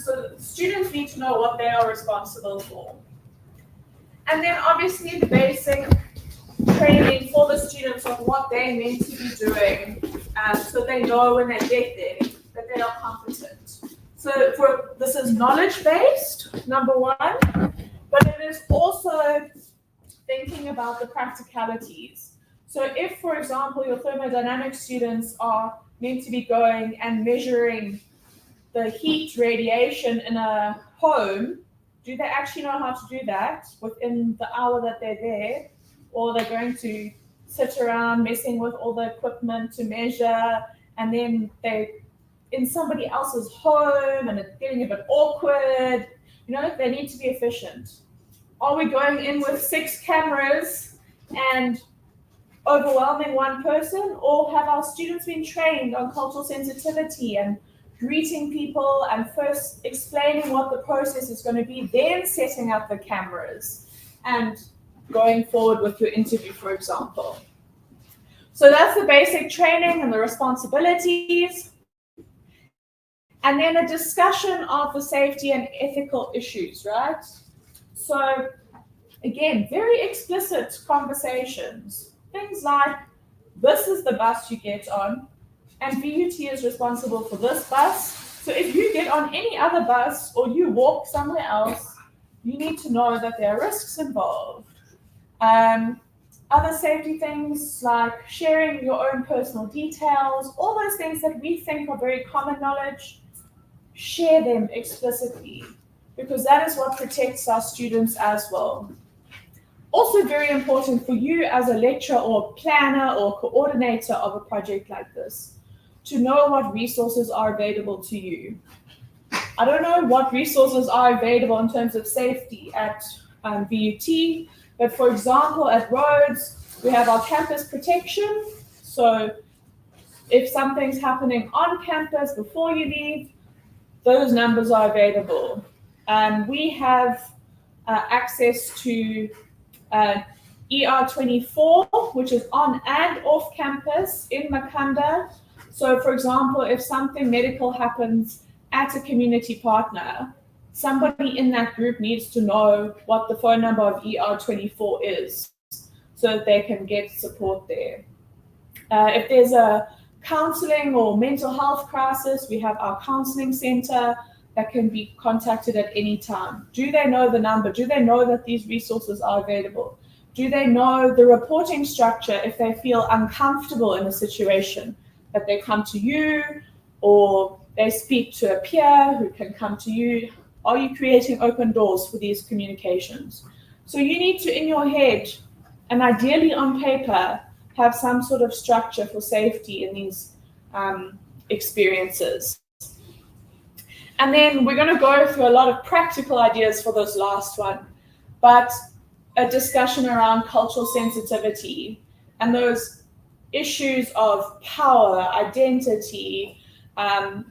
So students need to know what they are responsible for. And then obviously the basic training for the students on what they're meant to be doing, so they know when they get there that they are competent. So this is knowledge-based, number one, but it is also thinking about the practicalities. So if, for example, your thermodynamics students are meant to be going and measuring the heat radiation in a home, do they actually know how to do that within the hour that they're there? Or they're going to sit around messing with all the equipment to measure, and then they're in somebody else's home and it's getting a bit awkward. They need to be efficient. Are we going in with 6 cameras and overwhelming one person, or have our students been trained on cultural sensitivity and greeting people and first explaining what the process is going to be, then setting up the cameras and going forward with your interview, for example? So that's the basic training and the responsibilities. And then a discussion of the safety and ethical issues, right? So again, very explicit conversations. Things like, this is the bus you get on, and VUT is responsible for this bus. So if you get on any other bus or you walk somewhere else, you need to know that there are risks involved. Other safety things like sharing your own personal details, all those things that we think are very common knowledge, share them explicitly, because that is what protects our students as well. Also very important for you as a lecturer or planner or coordinator of a project like this, to know what resources are available to you. I don't know what resources are available in terms of safety at VUT, but for example, at Rhodes, we have our campus protection. So if something's happening on campus before you leave, those numbers are available. We have access to ER24, which is on and off campus in Makanda. So for example, if something medical happens at a community partner, somebody in that group needs to know what the phone number of ER24 is so that they can get support there. If there's a counseling or mental health crisis, we have our counseling center that can be contacted at any time. Do they know the number? Do they know that these resources are available? Do they know the reporting structure if they feel uncomfortable in a situation, that they come to you or they speak to a peer who can come to you? Are you creating open doors for these communications? So you need to, in your head, and ideally on paper, have some sort of structure for safety in these experiences. And then we're going to go through a lot of practical ideas for this last one, but a discussion around cultural sensitivity and those issues of power, identity,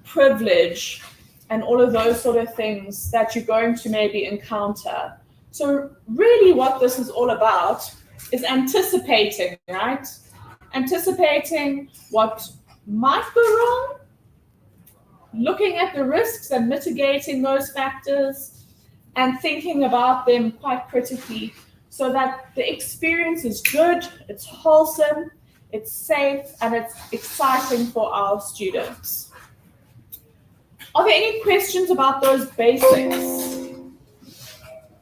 privilege, and all of those sort of things that you're going to maybe encounter. So really what this is all about is anticipating, right? Anticipating what might go wrong, looking at the risks and mitigating those factors, and thinking about them quite critically so that the experience is good, it's wholesome, it's safe, and it's exciting for our students. Are there any questions about those basics?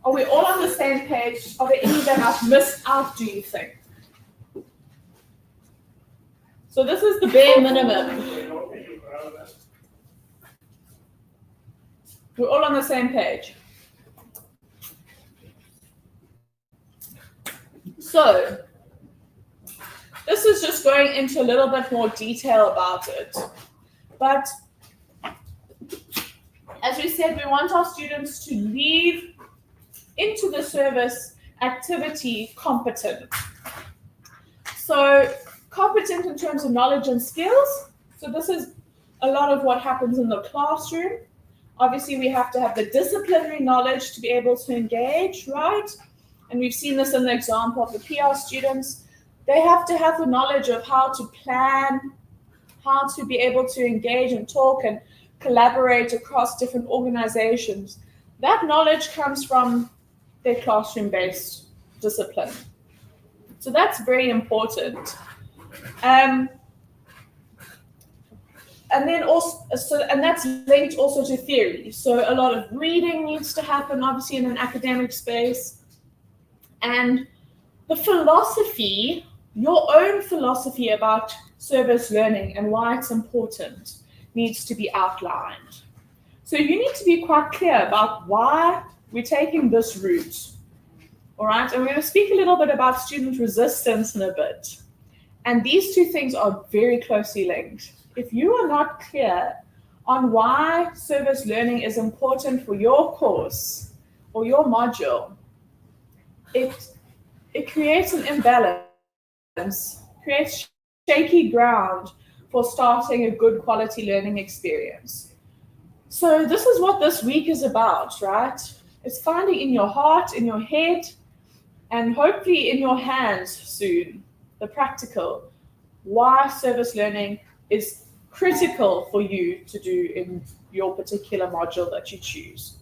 Are we all on the same page? Are there any that I've missed out, do you think? So this is the bare minimum. We're all on the same page. So this is just going into a little bit more detail about it. But as we said, we want our students to leave into the service activity competent. So competent in terms of knowledge and skills. So this is a lot of what happens in the classroom. Obviously, we have to have the disciplinary knowledge to be able to engage, right? And we've seen this in the example of the PR students. They have to have the knowledge of how to plan, how to be able to engage and talk and collaborate across different organizations. That knowledge comes from their classroom-based discipline. So that's very important. And then also, and that's linked also to theory. So a lot of reading needs to happen, obviously, in an academic space. And the philosophy, your own philosophy about service learning and why it's important, needs to be outlined. So you need to be quite clear about why we're taking this route. All right, and we're going to speak a little bit about student resistance in a bit. And these two things are very closely linked. If you are not clear on why service learning is important for your course or your module, it creates an imbalance, creates shaky ground for starting a good quality learning experience. So this is what this week is about, right? It's finding in your heart, in your head, and hopefully in your hands soon, the practical, why service learning is critical for you to do in your particular module that you choose.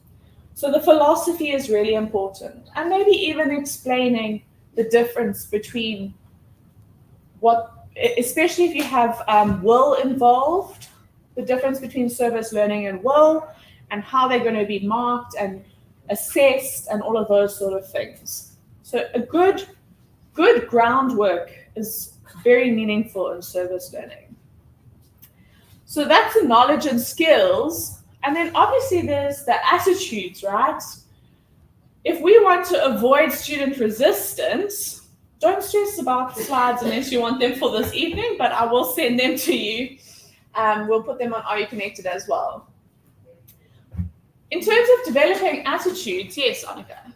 So the philosophy is really important, and maybe even explaining the difference between what, especially if you have will involved, the difference between service learning and will, and how they're going to be marked and assessed and all of those sort of things. So a good groundwork is very meaningful in service learning. So that's the knowledge and skills. And then obviously there's the attitudes, right? If we want to avoid student resistance, don't stress about the slides unless you want them for this evening, but I will send them to you. We'll put them on Are You Connected as well. In terms of developing attitudes, yes, Annika.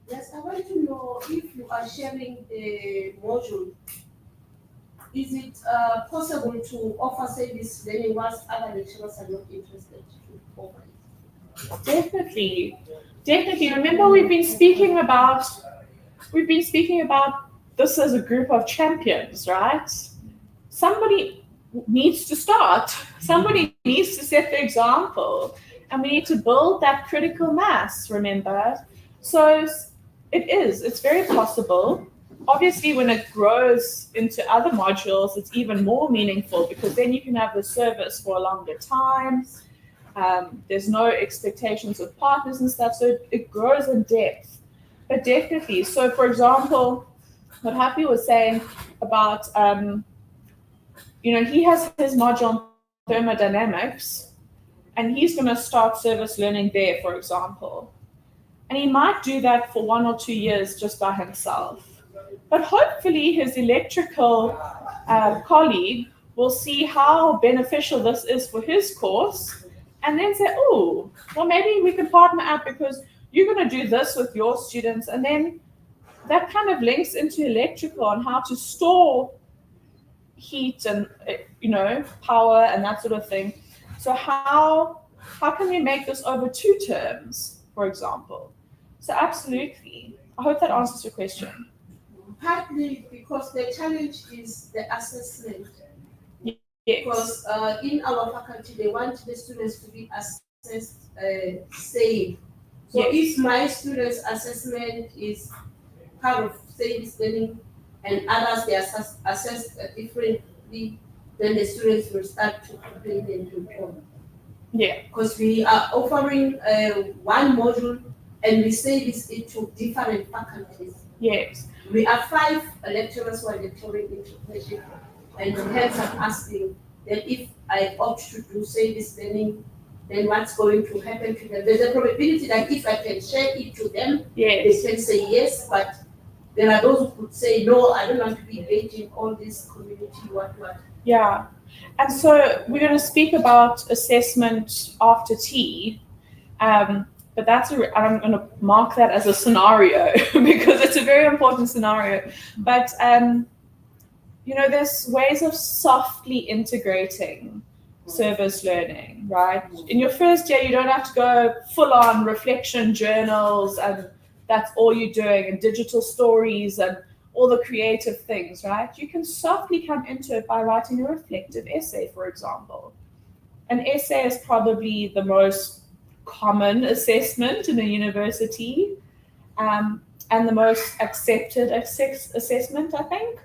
Yes, I want to know if you are sharing the module, is it possible to offer service learning whilst other lecturers are not interested to offer it? Definitely. Remember, we've been speaking about this as a group of champions, right? Somebody needs to start. Somebody needs to set the example, and we need to build that critical mass. Remember, so it's very possible. Obviously, when it grows into other modules, it's even more meaningful because then you can have the service for a longer time. There's no expectations with partners and stuff, so it grows in depth. But definitely, so for example, what Happy was saying about, he has his module on thermodynamics, and he's going to start service learning there, for example. And he might do that for 1 or 2 years just by himself. But hopefully his electrical colleague will see how beneficial this is for his course and then say, oh, well, maybe we can partner up because you're going to do this with your students. And then that kind of links into electrical and how to store heat and, power and that sort of thing. So how can we make this over 2 terms, for example? So absolutely. I hope that answers your question. Partly because the challenge is the assessment. Yes. Because in our faculty, they want the students to be assessed safe. So yes. If my students' assessment is part of service learning and others they are assessed differently, then the students will start to complain and to talk. Yeah. Because we are offering one module and we say this into different faculties. Yes. We are 5 lecturers who are lecturing education, and hence I'm asking that if I opt to do service learning, then what's going to happen to them? There's a probability that if I can share it to them, yes. they can say yes, but there are those who could say no, I don't want to be engaged in all this community what. Yeah. And so we're going to speak about assessment after tea. But I'm going to mark that as a scenario because it's a very important scenario. But, there's ways of softly integrating service learning, right? In your first year, you don't have to go full on reflection journals and that's all you're doing and digital stories and all the creative things, right? You can softly come into it by writing a reflective essay, for example. an essay is probably the most common assessment in a university, and the most accepted assessment, I think.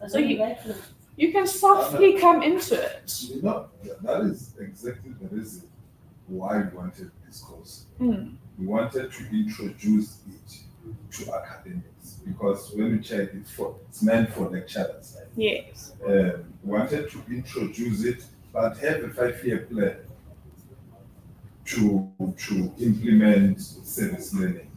So you can softly come into it. You know, that is exactly the reason why we wanted this course. We wanted to introduce it to academics because when we check it, it's meant for lecturers. Yes. We wanted to introduce it, but have a 5-year plan to implement service learning.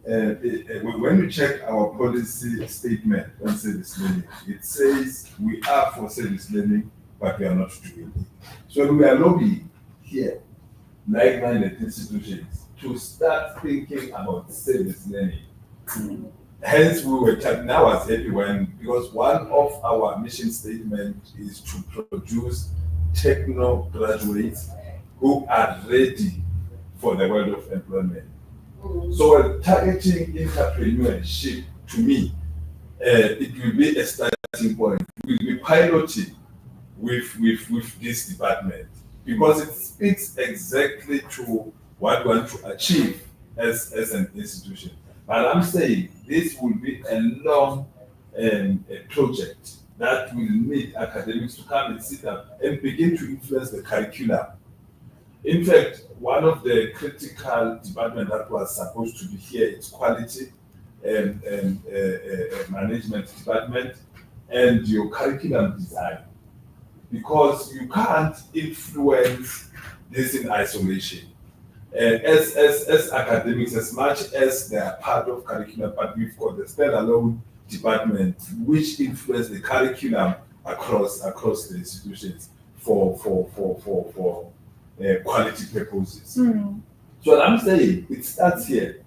When we check our policy statement on service learning, it says we are for service learning, but we are not doing it. So we are lobbying here, like-minded institutions, to start thinking about service learning. Hence, we were talking now as everyone, because one of our mission statements is to produce techno graduates who are ready for the world of employment. So we're targeting entrepreneurship. To me, it will be a starting point. We will be piloting with this department because it speaks exactly to what we want to achieve as an institution. But I'm saying this will be a long project that will need academics to come and sit down and begin to influence the curriculum. In fact, one of the critical departments that was supposed to be here is quality and management department and your curriculum design, because you can't influence this in isolation. As academics, as much as they are part of curriculum, but we've got the standalone department which influence the curriculum across the institutions for quality purposes. So what I'm saying, it starts here.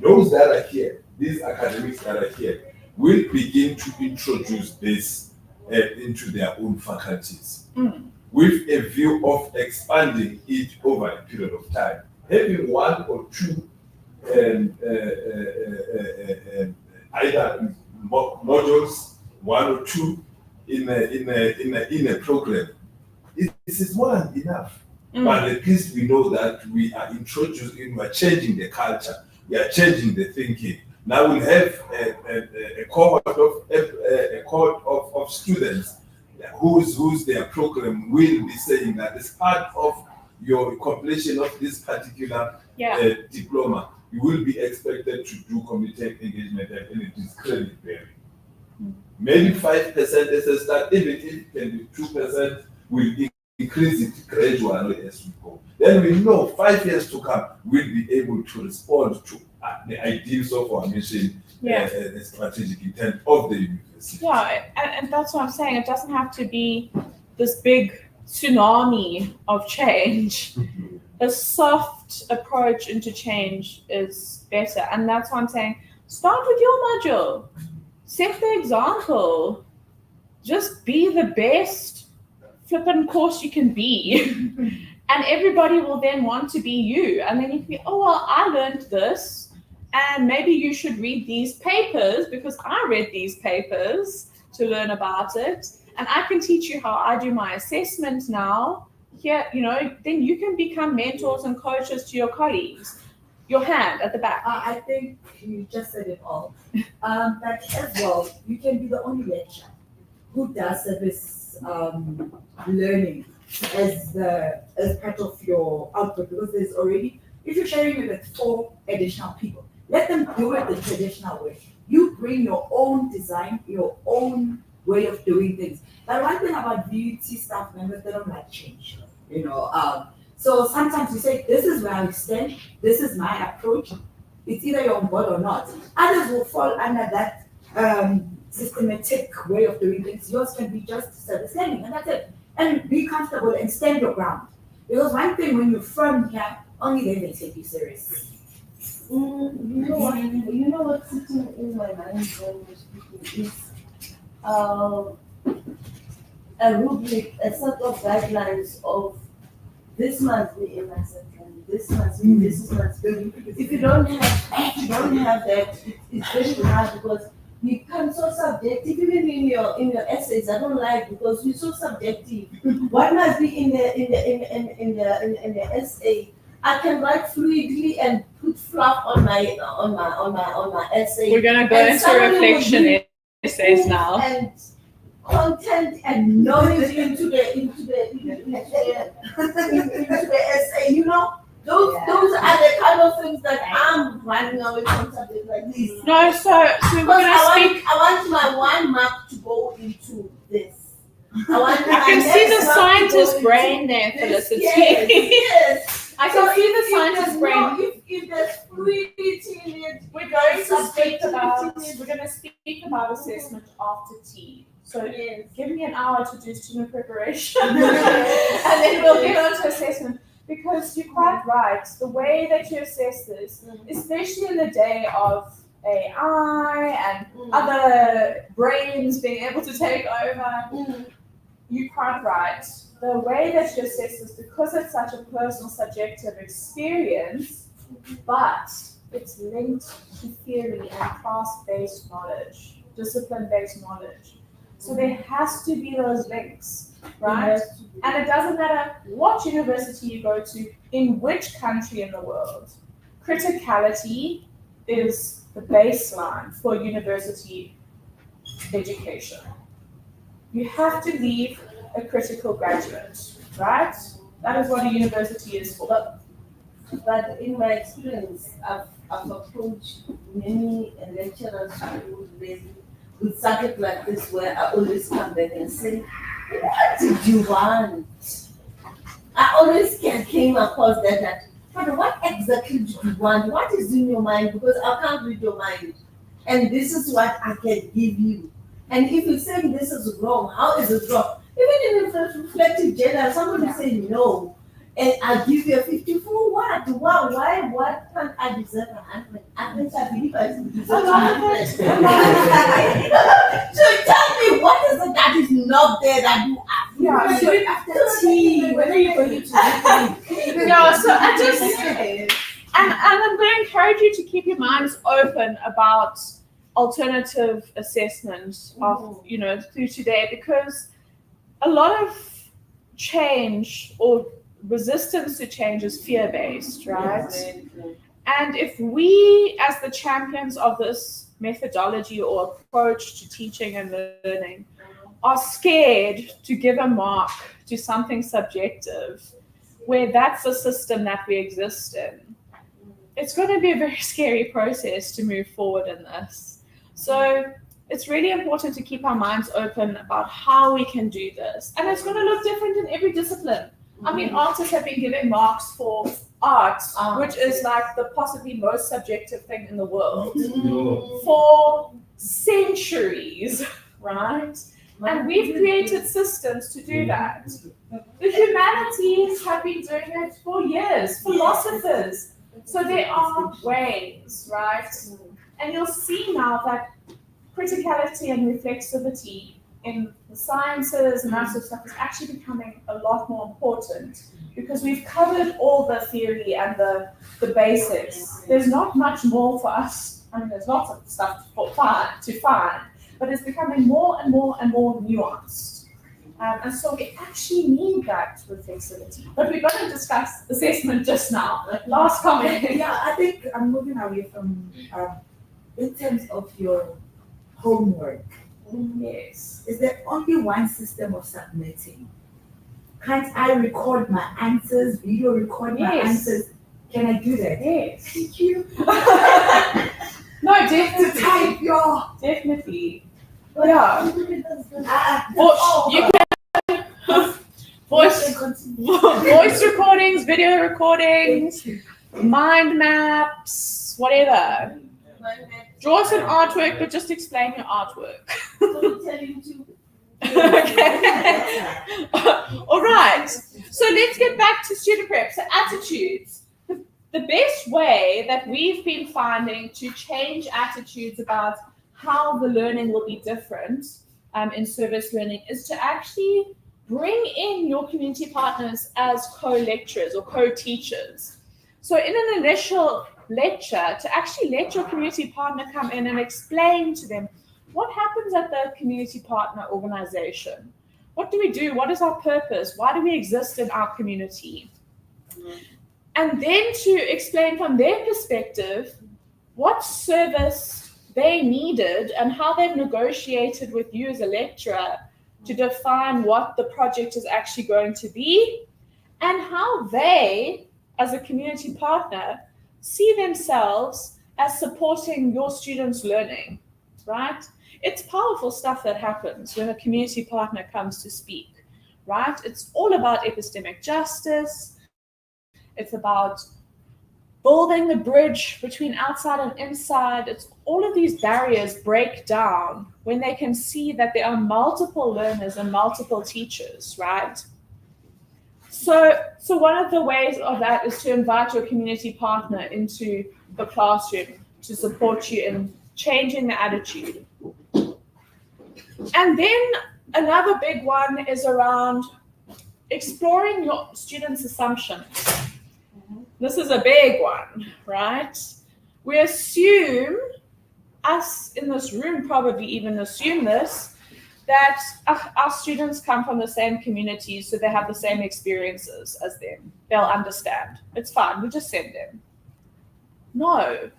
Those that are here, these academics that are here, will begin to introduce this into their own faculties with a view of expanding it over a period of time. Having one or two either modules, one or two in a program, this is more than enough. But at least we know that we are introducing, we are changing the culture, we are changing the thinking. Now we'll have a cohort of students whose their program will be saying that as part of your completion of this particular diploma, you will be expected to do community engagement, and it is credit bearing. Maybe 5% as a start, even if it can be 2%, will increase it gradually as we go. Then we know 5 years to come, we'll be able to respond to the ideals of our mission, the strategic intent of the university. Yeah, and that's what I'm saying. It doesn't have to be this big tsunami of change. A soft approach into change is better. And that's why I'm saying, start with your module. Set the example. Just be the best flippin' course you can be. And everybody will then want to be you. And then you can be, oh, well, I learned this. And maybe you should read these papers because I read these papers to learn about it. And I can teach you how I do my assessment now. Here, then you can become mentors and coaches to your colleagues. Your hand at the back. I think you just said it all. But as well, you can be the only lecturer who does service learning as part of your output, because there's already, if you're sharing it with 4 additional people, let them do it the traditional way. You bring your own design, your own way of doing things. But one thing about VUT staff members, they don't like change. So sometimes you say, this is where I stand, this is my approach. It's either you're on board or not. Others will fall under that systematic way of doing things. Yours can be just service learning, and that's it. And be comfortable and stand your ground. Because one thing, when you're firm here, only then they take you serious. You know what's sitting in my mind when you're speaking is a rubric, a set of guidelines of this must be in my second, this must be. If you don't have that, it's very hard, because become so subjective, even in your essays. I don't like because you're so subjective. What must be in the essay? I can write fluidly and put fluff on my essay. We're gonna go And into somebody would reflection do essays now. And content and knowledge into the essay. You know, those are the kind of things that I'm running away from subjects like this. No, so we're Because gonna speak. I want my 1 mark to go into this. I want I can my see next the mark to scientist go brain into there, this. Phyllis. It's Yes, yes. I can So see the if scientist there's brain. no- If there's fluidity in it, We're going to speak subjectivity about. in it. We're gonna speak about assessment after tea. So Yes. give me an hour to do student preparation, and then we'll get on to assessment. Because you're quite right. The way that you assess this, especially in the day of AI and other brains being able to take over, you're quite right. The way that you assess this, because it's such a personal, subjective experience, but it's linked to theory and class-based knowledge, discipline-based knowledge. So there has to be those links, right? And it doesn't matter what university you go to, in which country in the world. Criticality is the baseline for university education. You have to leave a critical graduate, right? That is what a university is for. But in my experience, I've approached many lecturers who raise with subject like this, where I always come back and say, "What did you want?" I always came across that. But what exactly do you want? What is in your mind? Because I can't read your mind, and this is what I can give you. And if you say this is wrong, how is it wrong? Even in the reflective journal, somebody say no, and I give you a 54. What? Wow, why? What can I deserve 100? I think I believe I deserve 100. So tell me, what is it that is not there that you have? Yeah, So after tea, when are you going to do? Yeah, so I just, and I'm going to encourage you to keep your minds open about alternative assessment of, through today, because a lot of change or resistance to change is fear-based, right? And if we, as the champions of this methodology or approach to teaching and learning, are scared to give a mark to something subjective, where that's the system that we exist in, it's going to be a very scary process to move forward in this. So it's really important to keep our minds open about how we can do this. And it's going to look different in every discipline. I mean, artists have been given marks for art, which is like the possibly most subjective thing in the world, for centuries, right? And we've created systems to do that. The humanities have been doing it for years, philosophers. So there are ways, right? And you'll see now that criticality and reflexivity in the sciences and that sort of stuff is actually becoming a lot more important, because we've covered all the theory and the basics. There's not much more for us. I mean, there's lots of stuff to find, but it's becoming more and more and more nuanced. And so we actually need that reflexivity. But we're going to discuss assessment just now. Last comment. Yeah, I think I'm moving away from, in terms of your homework. Yes. Is there only one system of submitting? Can't I record my answers, video record my Yes. answers? Can I do that? Yes. Thank you. No, To definitely. type your. Definitely. Yeah. You can voice recordings, video recordings, mind maps, whatever. Draw us an artwork, but just explain your artwork. Okay. All right. So let's get back to student prep. So attitudes. The best way that we've been finding to change attitudes about how the learning will be different in service learning is to actually bring in your community partners as co-lecturers or co-teachers. So in an initial lecture, to actually let your community partner come in and explain to them what happens at the community partner organization? What do we do? What is our purpose? Why do we exist in our community? And then to explain from their perspective what service they needed and how they've negotiated with you as a lecturer to define what the project is actually going to be, and how they, as a community partner, see themselves as supporting your students' learning, right? It's powerful stuff that happens when a community partner comes to speak, right? It's all about epistemic justice. It's about building the bridge between outside and inside. It's all of these barriers break down when they can see that there are multiple learners and multiple teachers, right? So one of the ways of that is to invite your community partner into the classroom to support you in changing the attitude. And then another big one is around exploring your students' assumptions. This is a big one, right? We assume, us in this room probably even assume this, that our students come from the same communities, so they have the same experiences as them. They'll understand. It's fine, we just send them. No.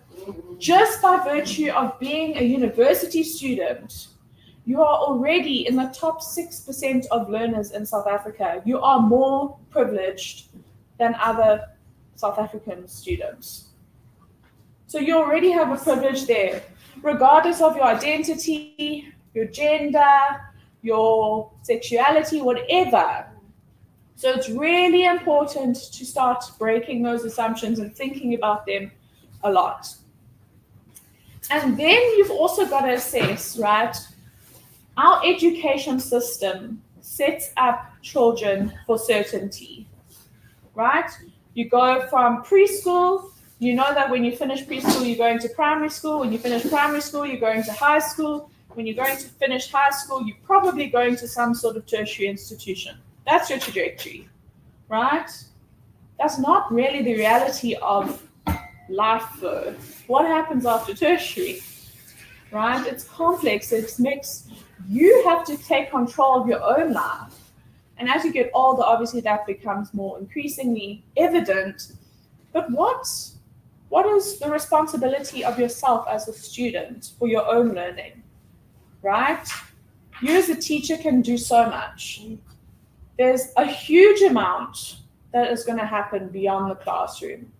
Just by virtue of being a university student, you are already in the top 6% of learners in South Africa. You are more privileged than other South African students. So you already have a privilege there, regardless of your identity, your gender, your sexuality, whatever. So it's really important to start breaking those assumptions and thinking about them a lot. And then you've also got to assess, right? Our education system sets up children for certainty, right? You go from preschool, you know that when you finish preschool, you're going to primary school. When you finish primary school, you're going to high school. When you're going to finish high school, you're probably going to some sort of tertiary institution. That's your trajectory, right? That's not really the reality of life, though. What happens after tertiary, right? It's complex, it's mixed. You have to take control of your own life. And as you get older, obviously that becomes more increasingly evident. But what is the responsibility of yourself as a student for your own learning, right? You as a teacher can do so much. There's a huge amount that is going to happen beyond the classroom,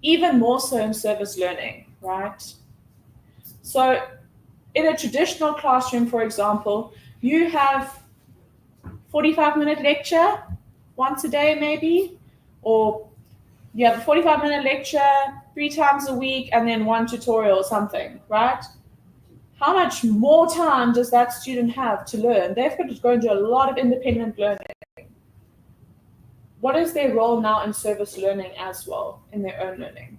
even more so in service learning, right? So in a traditional classroom, for example, you have 45-minute lecture once a day maybe, or you have a 45-minute lecture 3 times a week and then 1 tutorial or something, right? How much more time does that student have to learn? They've got to go and do a lot of independent learning. What is their role now in service learning as well, in their own learning?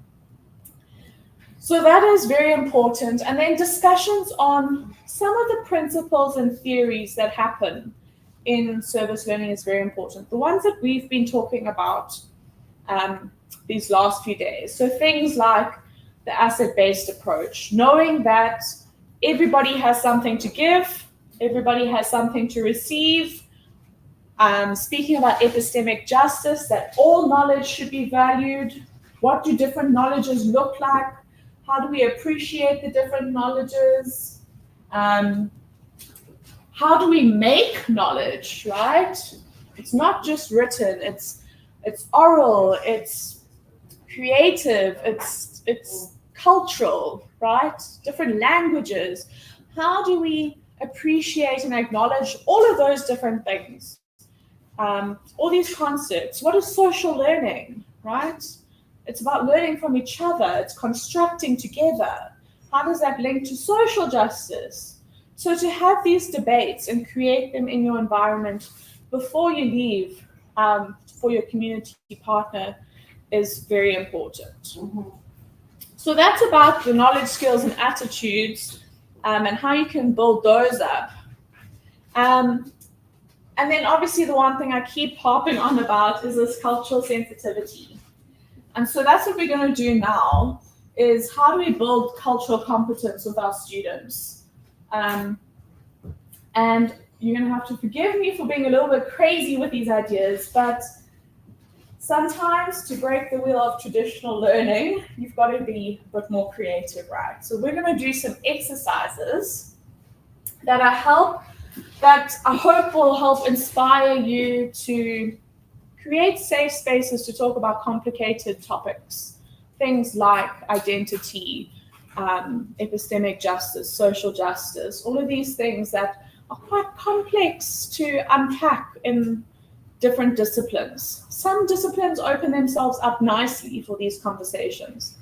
So that is very important. And then discussions on some of the principles and theories that happen in service learning is very important. The ones that we've been talking about these last few days. So things like the asset-based approach, knowing that everybody has something to give, everybody has something to receive. Speaking about epistemic justice, that all knowledge should be valued. What do different knowledges look like? How do we appreciate the different knowledges? How do we make knowledge, right? It's not just written, it's oral, it's creative, it's cultural, right? Different languages. How do we appreciate and acknowledge all of those different things? All these concepts. What is social learning, right? It's about learning from each other. It's constructing together. How does that link to social justice? So to have these debates and create them in your environment before you leave for your community partner is very important. Mm-hmm. So that's about the knowledge, skills, and attitudes and how you can build those up. And then obviously the one thing I keep harping on about is this cultural sensitivity. And so that's what we're going to do now, is how do we build cultural competence with our students? And you're going to have to forgive me for being a little bit crazy with these ideas, but sometimes to break the wheel of traditional learning, you've got to be a bit more creative, right? So we're going to do some exercises that I hope will help inspire you to create safe spaces to talk about complicated topics, things like identity, epistemic justice, social justice, all of these things that are quite complex to unpack in different disciplines. Some disciplines open themselves up nicely for these conversations,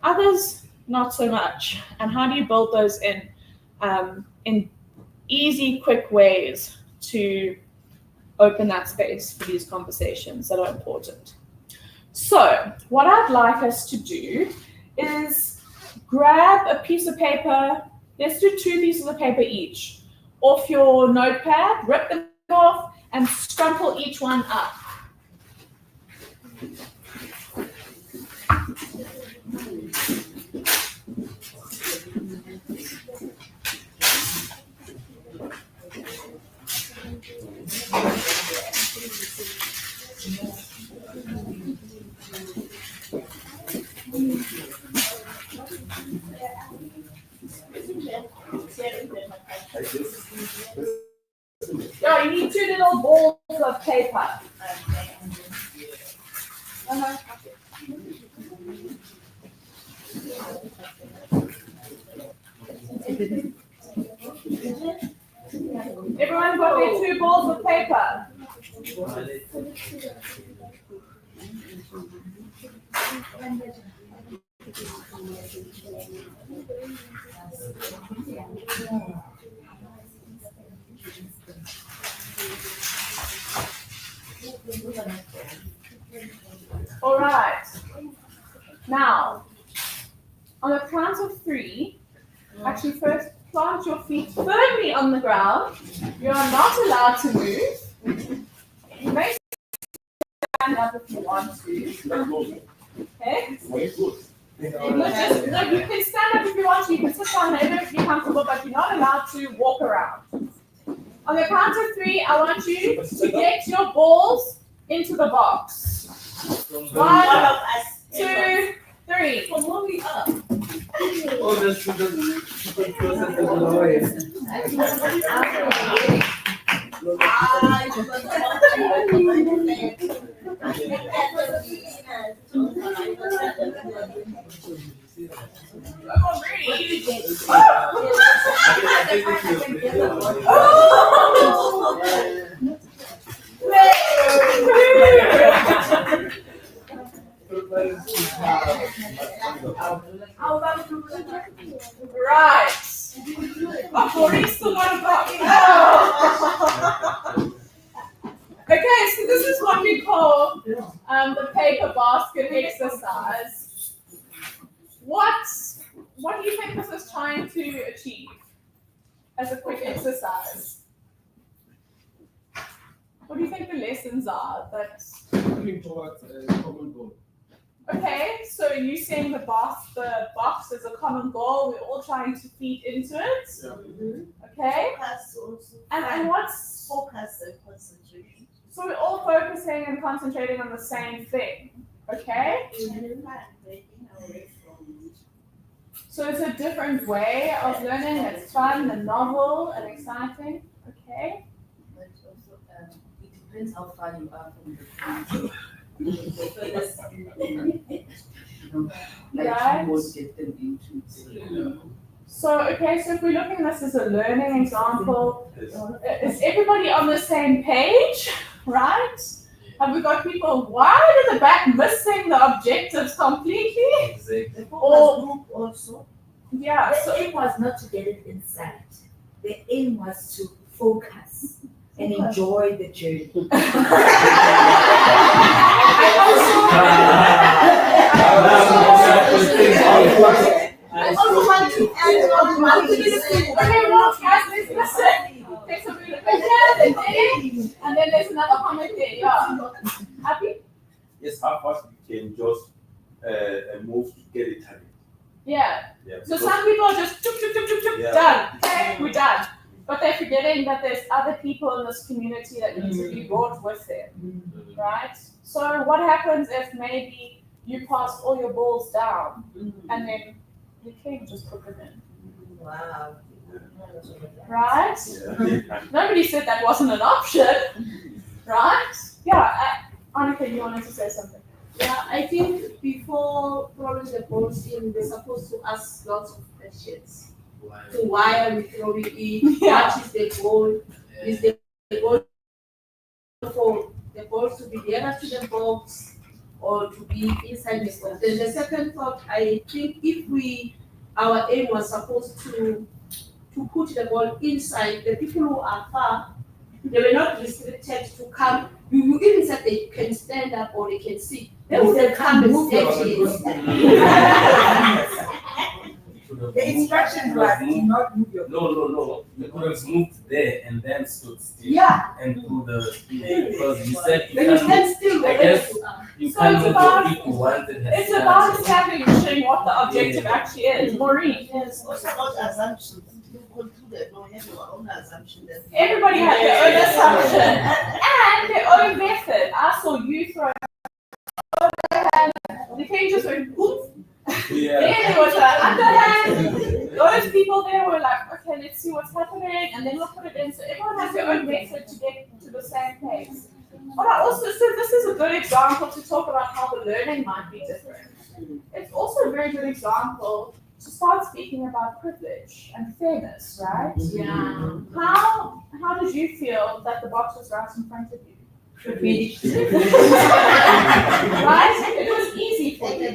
others not so much. And how do you build those in easy, quick ways to open that space for these conversations that are important? So what I'd like us to do is grab a piece of paper. Let's do 2 pieces of paper each off your notepad, rip them off, and scrumple each one up. Yeah, you need 2 little balls of paper. Everyone got their 2 balls of paper? All right. Now, on the count of 3, actually first plant your feet firmly on the ground. You are not allowed to move. You may stand up if you want to. Okay? No, you can stand up if you want to. You can sit down whenever if you're comfortable, but you're not allowed to walk around. On the count of 3, I want you to get your balls into the box. 1, 2, 3. Right. What about Okay, so this is what we call the paper basket exercise. What do you think this is trying to achieve as a quick exercise? What do you think the lessons are? Moving towards a common goal. Okay, so you saying the box is a common goal. We're all trying to feed into it. Yeah. Okay. Focus also. And what's Focus and concentration. so we're all focusing and concentrating on the same thing. Okay. Breaking away from So it's a different way of learning. It's fun and novel and exciting. Okay. But also, it depends how far you are from the furthest Right. you won't get them into it. So if we're looking at this as a learning example, is everybody on the same page? Right? Have we got people wide at the back missing the objectives completely? Exactly. Or group also. yeah, so The aim was not to get it inside. The aim was to focus and enjoy the journey. I also want to add on Okay, well, guys, listen. Take some really pictures and then there's another comment there. Yeah. Happy? Yes, how fast we can just move to get a target. Yeah. Yeah, So because- some people are just choop, choop, choop, choop, choop, Yeah. done. Okay, we're done. But they're forgetting that there's other people in this community that need to be brought with them, right? So what happens if maybe you pass all your balls down and then you can't just put them in, Wow. right? Yeah. Nobody said that wasn't an option, right? Yeah, Annika, you wanted to say something. Yeah, I think before throwing the balls in, they're supposed to ask lots of questions. So why are we throwing it? Yeah. What is the goal? Is the goal for the ball to be nearer to the box or to be inside the box? Then the second thought, I think if our aim was supposed to put the ball inside, the people who are far, they were not restricted to come. You even said they can stand up or they can sit. They would have come and stand here. The instruction was do not move your. No. You could have moved there and then stood still Yeah. and do the because you said you Then you can't stand still. I guess you So can't it's move about- your people once it has It's about started. establishing what the objective actually is. Maureen, Yes, it's about assumptions. You concluded, no, you have your own assumption that. everybody had their own assumption and their own method. I saw you throw overhand. The king just went poof. Yeah. Then there was an underhand. Those people there were like, okay, let's see what's happening, and then we'll put it in. So everyone has their own method to get to the same place. But I also said this is a good example to talk about how the learning might be different. It's also a very good example to start speaking about privilege and fairness, right? Yeah. How did you feel that the box was right in front of you? Privilege. Right? It was easy for you,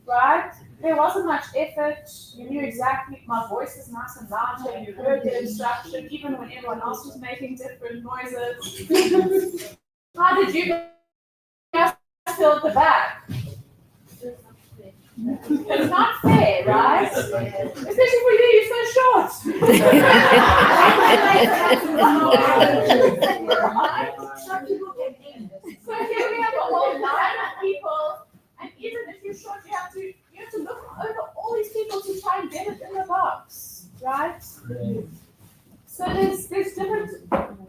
right? There wasn't much effort. You knew exactly my voice is nice and loud, so you heard the instruction, even when everyone else was making different noises. How did you guys feel at the back? It's not fair, right? Especially for you, you're so short. Some people can aim. So here we have a whole line of people, and even if you're short, you have to look over all these people to try and get it in the box, right? So there's different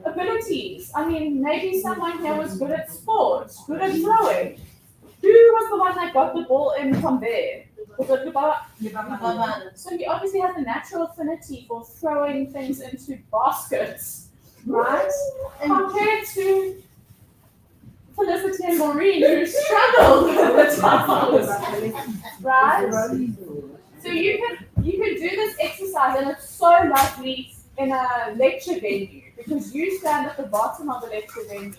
abilities. I mean, maybe someone here was good at sports, good at throwing. Who was the one that got the ball in from there? Was it Lubaba? So he obviously has a natural affinity for throwing things into baskets, right? Compared to Felicity and Maureen, who struggled with the tiles, right? So you can do this exercise, and it's so lovely in a lecture venue because you stand at the bottom of the lecture venue,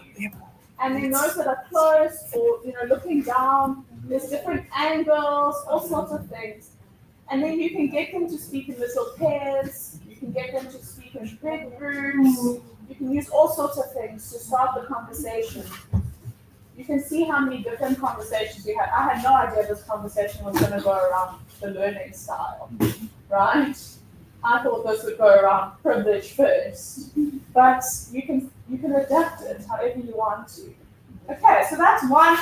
and then those that are close or looking down, there's different angles, all sorts of things, and then you can get them to speak in little pairs. You can get them to speak in big groups. You can use all sorts of things to start the conversation. You can see how many different conversations we had. I had no idea this conversation was going to go around the learning style, right? I thought this would go around privilege first, but you can adapt it however you want to. Okay, so that's one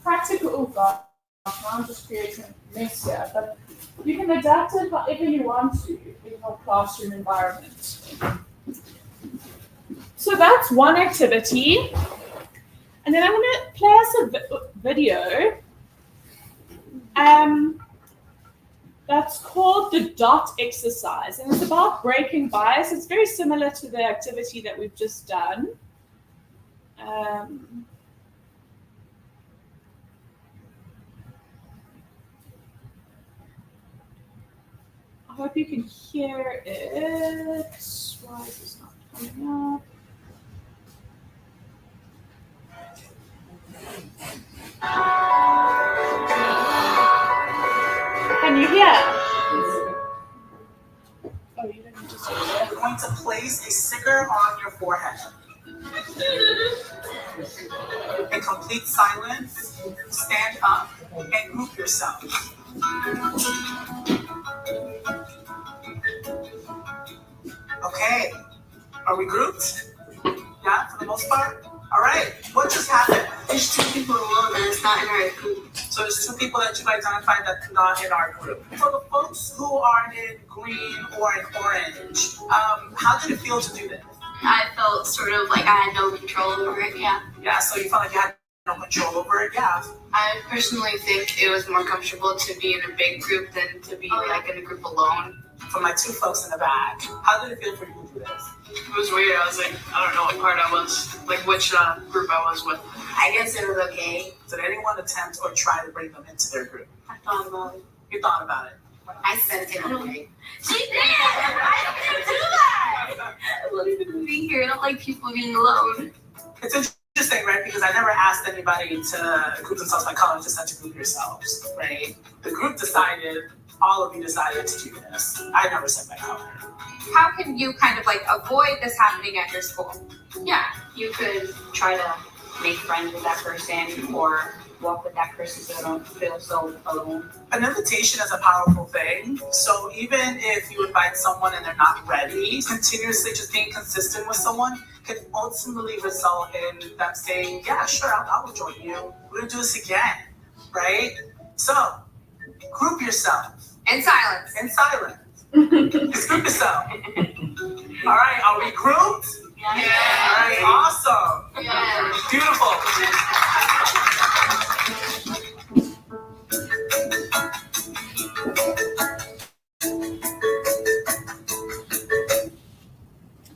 practical. Oh God, now I'm just creating a mess here, but you can adapt it however you want to in your classroom environment. So that's one activity. And then I'm going to play us a video that's called the DOT exercise. And it's about breaking bias. It's very similar to the activity that we've just done. I hope you can hear it. Why is this not coming up? Can you hear? Oh, you didn't just hear that. You're going to place a sticker on your forehead. In complete silence, stand up and group yourself. Okay, are we grouped? Yeah, for the most part? All right, what just happened? There's two people alone and it's not in our group. So there's two people that you've identified that are not in our group. For the folks who are in green or in orange, how did it feel to do this? I felt sort of like I had no control over it, yeah. Yeah, so you felt like you had no control over it, yeah. I personally think it was more comfortable to be in a big group than to be like in a group alone. For my two folks in the back, how did it feel for you to do this? It was weird. I was like, I don't know what part I was, like which group I was with. I guess it was okay. Did anyone attempt or try to bring them into their group? I thought about it. You thought about it. I sent it away. She did! I didn't do that! I love even being here. I don't like people being alone. It's interesting, right? Because I never asked anybody to group themselves by color, just had to group yourselves, right? The group decided, all of you decided to do this. I never said by color. How can you kind of like avoid this happening at your school? Yeah, you could try to make friends with that person or walk with that person so you don't feel so alone. An invitation is a powerful thing. So even if you invite someone and they're not ready, continuously just being consistent with someone can ultimately result in them saying, yeah, sure, I'll join you. We're gonna do this again, right? So group yourself. In silence. In silence. Just group yourself. All right, are we grouped? Yeah. All right, awesome. Yeah. Beautiful.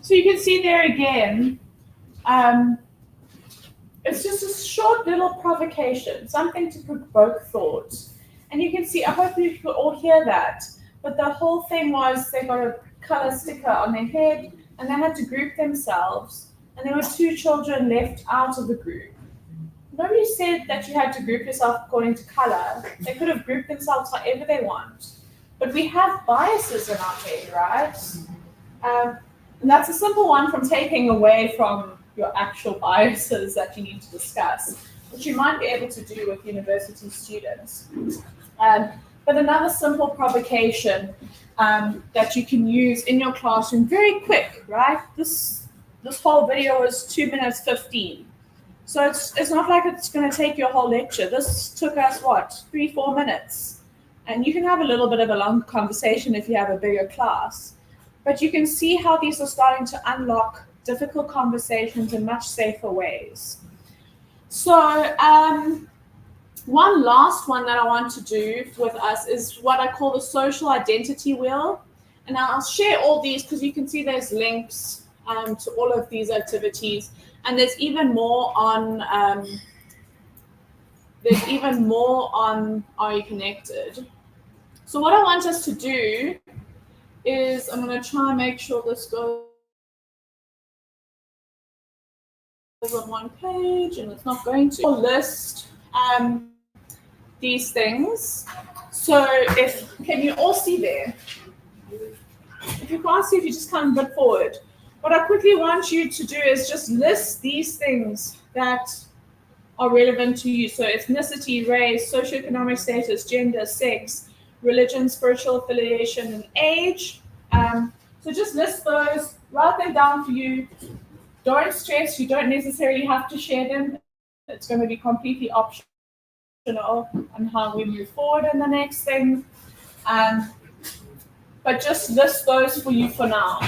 So you can see there again, it's just a short little provocation, something to provoke thought. And you can see, I hope you could all hear that, but the whole thing was they got a color sticker on their head and they had to group themselves, and there were two children left out of the group. Nobody said that you had to group yourself according to color. They could have grouped themselves however they want. But we have biases in our head, right? And that's a simple one from taking away from your actual biases that you need to discuss, which you might be able to do with university students. But another simple provocation that you can use in your classroom, very quick, right? This whole video was 2 minutes 15. So it's not like it's going to take your whole lecture. This took us, 3-4 minutes? And you can have a little bit of a long conversation if you have a bigger class. But you can see how these are starting to unlock difficult conversations in much safer ways. So one last one that I want to do with us is what I call the social identity wheel. And I'll share all these because you can see there's links to all of these activities. And there's even more on Are You Connected? So what I want us to do is I'm going to try and make sure this goes on one page, and it's not going to list these things. So can you all see there? If you can't see, if you just come a bit forward. What I quickly want you to do is just list these things that are relevant to you. So ethnicity, race, socioeconomic status, gender, sex, religion, spiritual affiliation, and age. So just list those, write them down for you. Don't stress, you don't necessarily have to share them. It's going to be completely optional on how we move forward in the next thing. But just list those for you for now.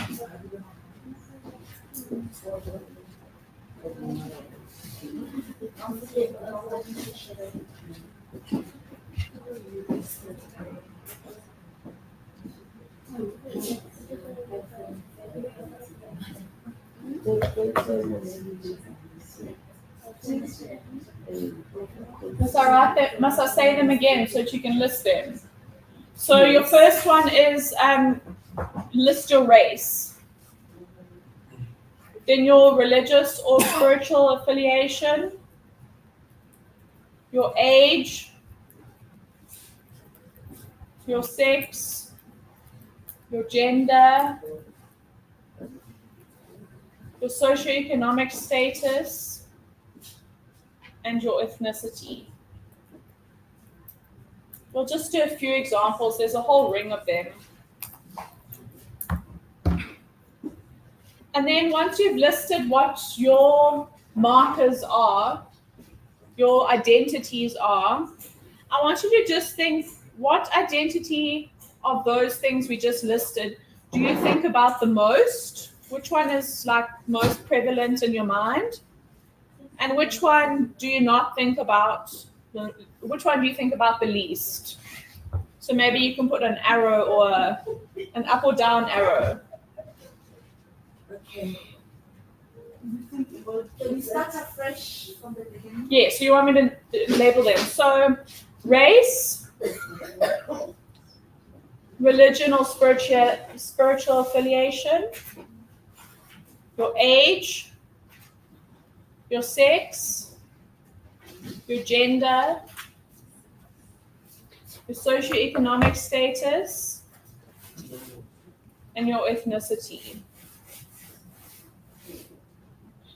Must I say them again so that you can list them? So your first one is list your race. Then your religious or spiritual affiliation, your age, your sex, your gender, your socioeconomic status, and your ethnicity. We'll just do a few examples. There's a whole ring of them. And then once you've listed what your markers are, your identities are, I want you to just think, what identity of those things we just listed do you think about the most? Which one is like most prevalent in your mind? And which one do you not think about? Which one do you think about the least? So maybe you can put an arrow or an up or down arrow. Okay. Can we start afresh from the beginning? Yeah, so you want me to label them. So race, religion or spiritual affiliation, your age, your sex, your gender, your socioeconomic status, and your ethnicity.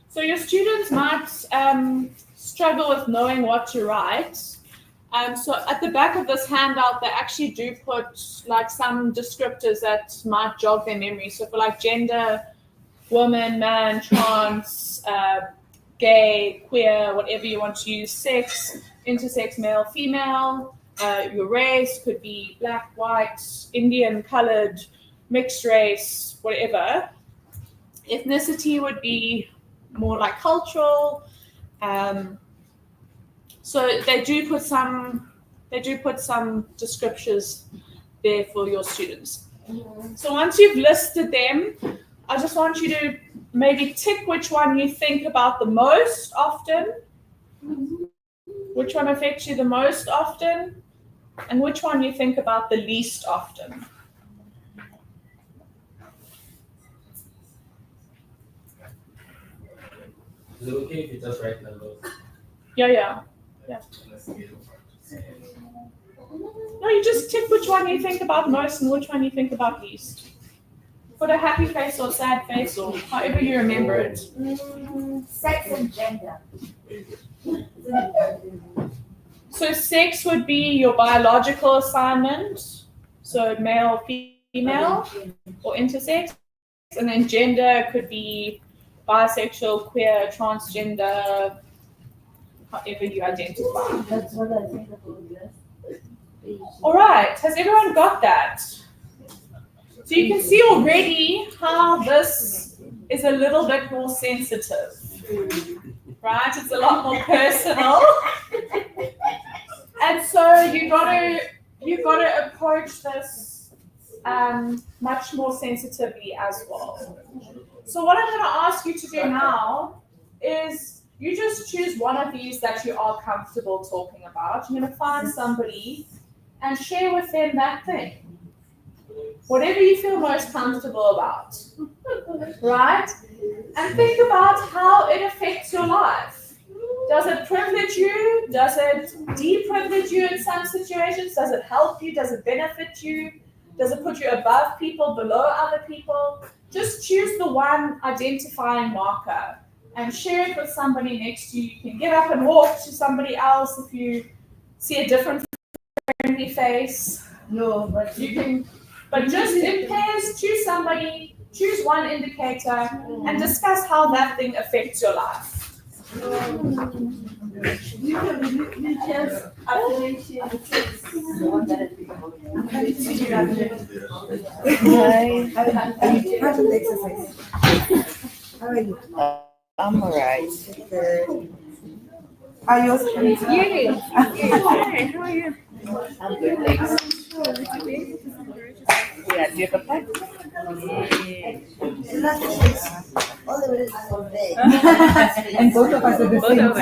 So your students might struggle with knowing what to write. So at the back of this handout, they actually do put like some descriptors that might jog their memory. So for like gender, woman, man, trans, gay, queer, whatever you want to use, sex, intersex, male, female, your race could be black, white, Indian, colored, mixed race, whatever. Ethnicity would be more like cultural. So they do put some descriptors there for your students. So once you've listed them, I just want you to maybe tick which one you think about the most often, which one affects you the most often, and which one you think about the least often. Is it okay if you just write numbers? Yeah. Let's see. No, you just tick which one you think about most and which one you think about least. Put a happy face or sad face or however you remember it. Sex and gender. So sex would be your biological assignment, so male, female, or intersex. And then gender could be bisexual, queer, transgender, however you identify. That's what I think about, yes. All right, has everyone got that? So you can see already how this is a little bit more sensitive, right? It's a lot more personal. And so you've got to approach this much more sensitively as well. So what I'm going to ask you to do now is you just choose one of these that you are comfortable talking about. You're going to find somebody and share with them that thing. Whatever you feel most comfortable about, right? And think about how it affects your life. Does it privilege you? Does it deprivilege you in some situations? Does it help you? Does it benefit you? Does it put you above people, below other people? Just choose the one identifying marker and share it with somebody next to you. You can get up and walk to somebody else if you see a different friendly face. No, but You can, but just in pairs, choose somebody, choose one indicator, and discuss how that thing affects your life. How are you? I'm alright. Are you also coming? Hi, how are you? I'm good, thanks. Yeah, do you have a plan? All the way from there. And both of us at the same time.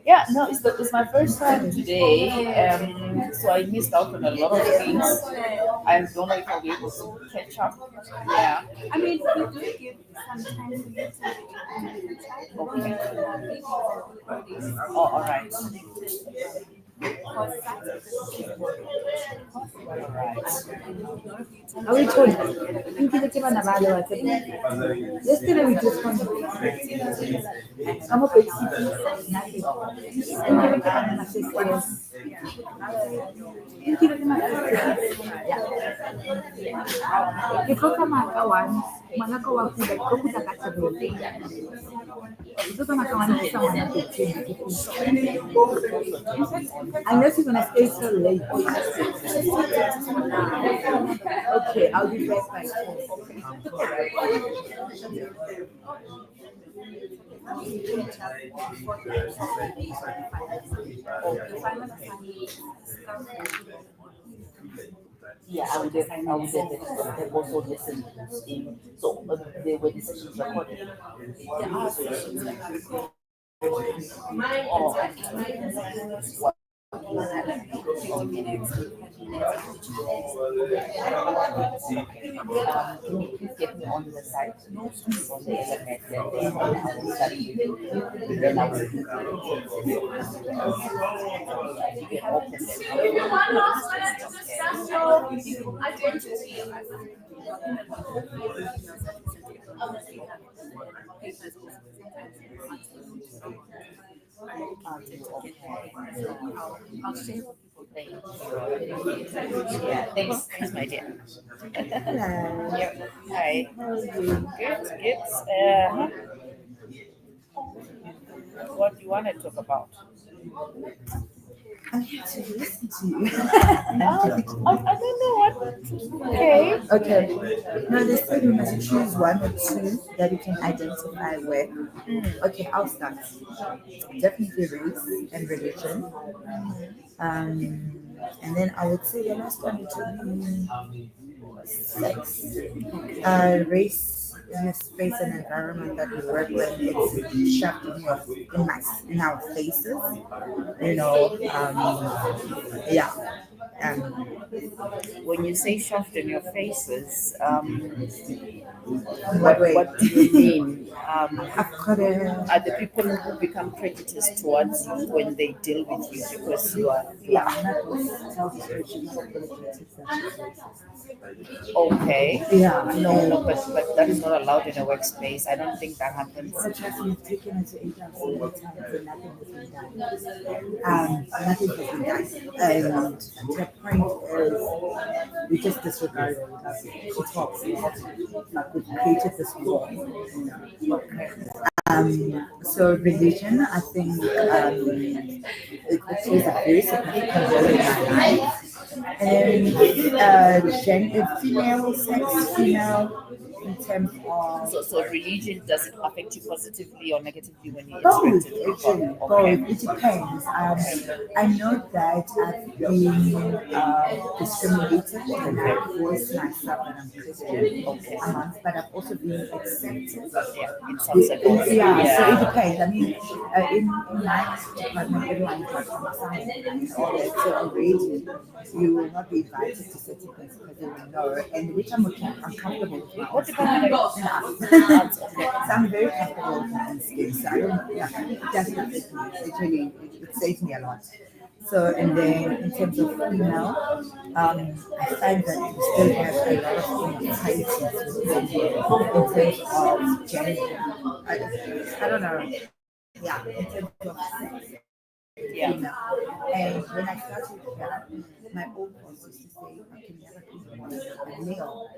Yeah, no, it's my first time today, so I missed out on a lot of things. I don't know if I'll be able to catch up. Yeah. I mean, we do give some time to you to Okay. Oh, all right. Are we told? Yesterday we just went. I'm a big city. Ke tlo tsamaya ka one, ngwana ka wa kula, ke tlo kgutla ka seven. Ke tlo tsamaya ka one, ke tla ngwana ka 10. Unless you're gonna stay so late. Okay, I'll be back by 10. Yeah, I would have also listened in. So there were decisions recorded. There are sessions like can you please get me on the site? No, on the internet, then I will study with you. Then I will do you can open them. One last minute to discuss your identity. Yeah, thanks, my dear. Yep. Hi. Good. What do you want to talk about? I'm here to listen to you. I don't know what. Okay. Okay. Now they said we must choose one or two that you can identify with. Okay, I'll start. Definitely race and religion. And then I would say the last one would be sex. Race in the space and environment that we work with, it's shoved in our faces. You know, yeah. When you say shoved in your faces, What way? what do you mean? Are the people who become prejudiced towards you when they deal with you because you are black? Okay. Yeah. No, but that is not allowed in a workspace. I don't think that happens. We've taken it to HR so many times and nothing has been done. Nothing has been done. And the point is, we just disregard it. She talks. Like we've created this wall. So religion, I think, it plays a very significant role in my life. And female sex, in terms of So religion, does it affect you positively or negatively when you both, interact with actually, people? both. It depends. I know that I've been discriminated when I voice myself and I'm Christian amongst, but I've also been accepted. Yeah, in some circles. Yeah, so it depends. I mean, in my department, everyone has some science and all that. So already, you will not be invited to certain things because they will know, and which I'm uncomfortable with. What department are you So I'm very comfortable with my own skin. So I don't, it doesn't affect me. It really, it saves me a lot. So, and then in terms of female, I find that we still have a lot of inequalities in terms of gender. I don't know. Yeah, in terms of sex. Yeah. And when I started here, my old boss used to say, I can never be a male.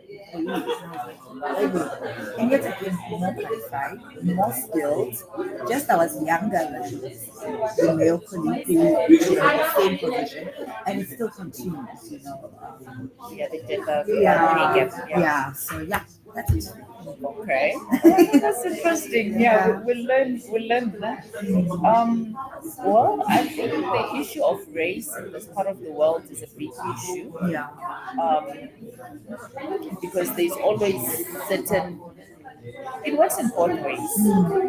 And yet again, more qualified, more skilled. Just I was younger than the male colleague who was in the same position, and it still continues, Yeah, the gender Yeah, pay gap. yeah. So yeah, that's it. Okay. That's interesting. Yeah, we'll learn that. Well, I think the issue of race in this part of the world is a big issue. Yeah. Because there's always certain, it works in both ways.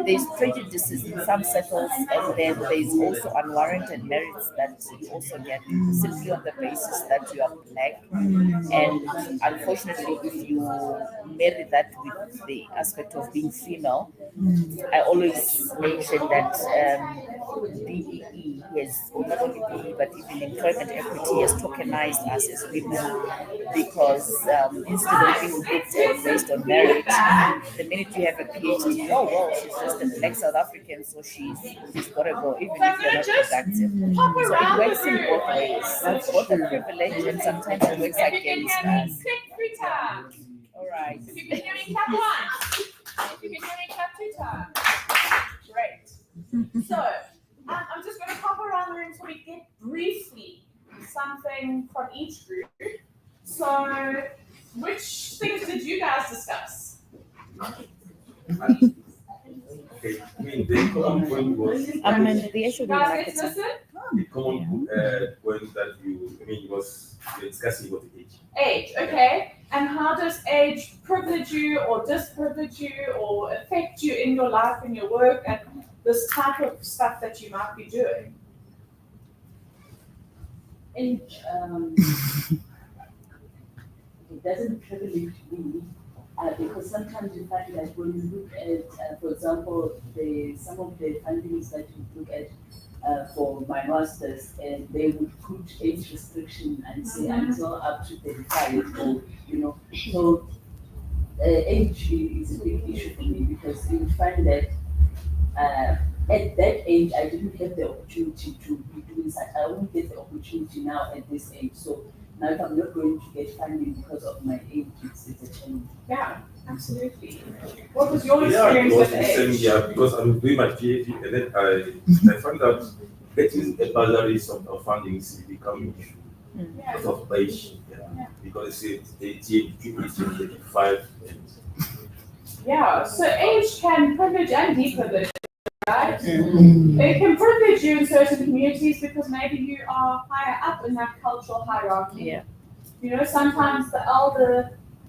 There's prejudices in some circles, and then there's also unwarranted merits that you also get simply on the basis that you are black. And unfortunately, if you marry that with the aspect of being female, I always mention that BEE has not only been, but even employment equity has tokenized us as women because instead of being looked at based on merit, the minute you have a PhD, oh well, she's just a black South African, so she's got to go, even if you're not productive. Hop So it around works the in room. both ways. It's both a privilege and sometimes it works If you can against hear me, us. click 3 times. All right. If you can hear me, clap once. If you can hear me, clap 2 times. Great. So, I'm just going to hop around the room so we get briefly something from each group. So, which things did you guys discuss? Okay, I mean, the common point was The issue with Guys, let's marketing. listen. the common point that was discussing about age. Age, okay. And how does age privilege you or disprivilege you or affect you in your life and your work and this type of stuff that you might be doing? And it doesn't privilege me because sometimes you find that when you look at, for example, some of the fundings that you look at for my masters, and they would put age restriction and say until up to 35 or so age is a big issue for me because you find that at that age I didn't have the opportunity to be doing such. I won't get the opportunity now at this age. So now if I'm not going to get funding because of my age, it's a challenge. Yeah, absolutely. What was your Yeah, it experience was with the same age? year because I'm doing my PhD and then I found out getting a bursary of funding is becoming an issue Yeah. because of age. Yeah. Because it's 18, 25. Yeah, so age can privilege and deprivilege, right? It can privilege you in certain communities because maybe you are higher up in that cultural hierarchy. Yeah. Sometimes the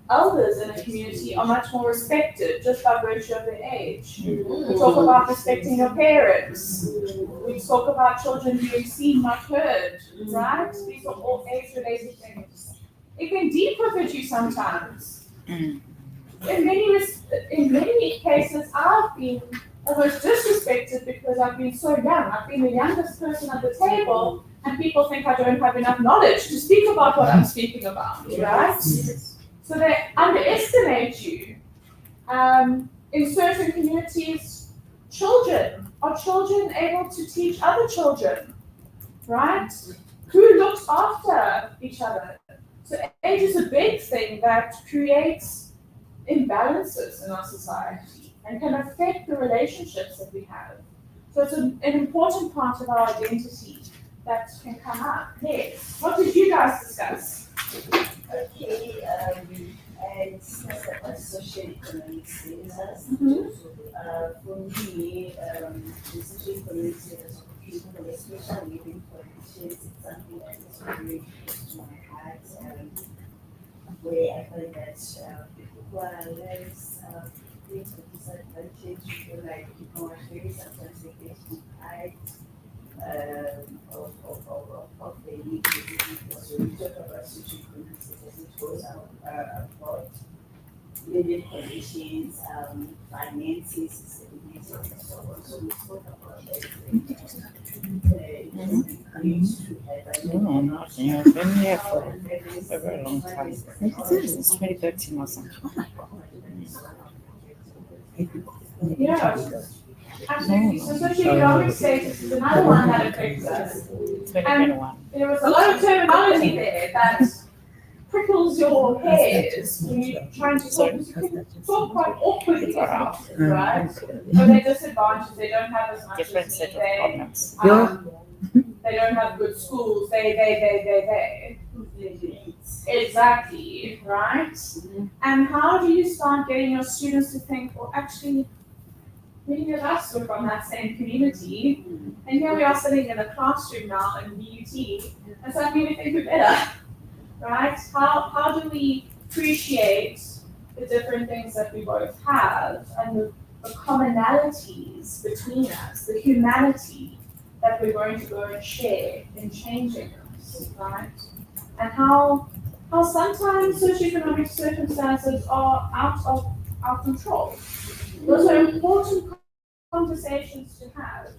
elders in a community are much more respected just by virtue of their age. We talk about respecting your parents. We talk about children being seen, not heard, right? These are all age-related things. It can deprivilege you sometimes. In many cases, I've been almost disrespected because I've been so young. I've been the youngest person at the table, and people think I don't have enough knowledge to speak about what I'm speaking about, right? So they underestimate you. In certain communities, are children able to teach other children, right? Who looks after each other? So age is a big thing that creates imbalances in our society and can affect the relationships that we have. So it's an important part of our identity that can come up. Yes. What did you guys discuss? Okay, I discussed about socioeconomic status. For me, the socioeconomic status of people, especially living conditions, is something that is very close to my heart. Where I find that people who are less disadvantaged feel like maybe sometimes they get deprived of the need. So we talk about socioeconomic status, it goes about living conditions, finances, stability, and so on. So we spoke about that. No, nothing. I've been here for a very long time. It's 2013 or something. Yeah. Absolutely. So socioeconomic status is another one that affects us. 2021. There was a lot of terminology there that prickles your hairs when you're trying to talk. You can talk quite awkwardly about it, right? So they're disadvantaged. They don't have as much Different as set me. of problems. They don't have good schools. They. Exactly, right? And how do you start getting your students to think, well, actually, many of us were from that same community, and here we are sitting in a classroom now in BUT, and suddenly we think we're better, right? How do we appreciate the different things that we both have and the commonalities between us, the humanity that we're going to go and share in changing us, right? And how sometimes socioeconomic circumstances are out of our control. Those are important conversations to have.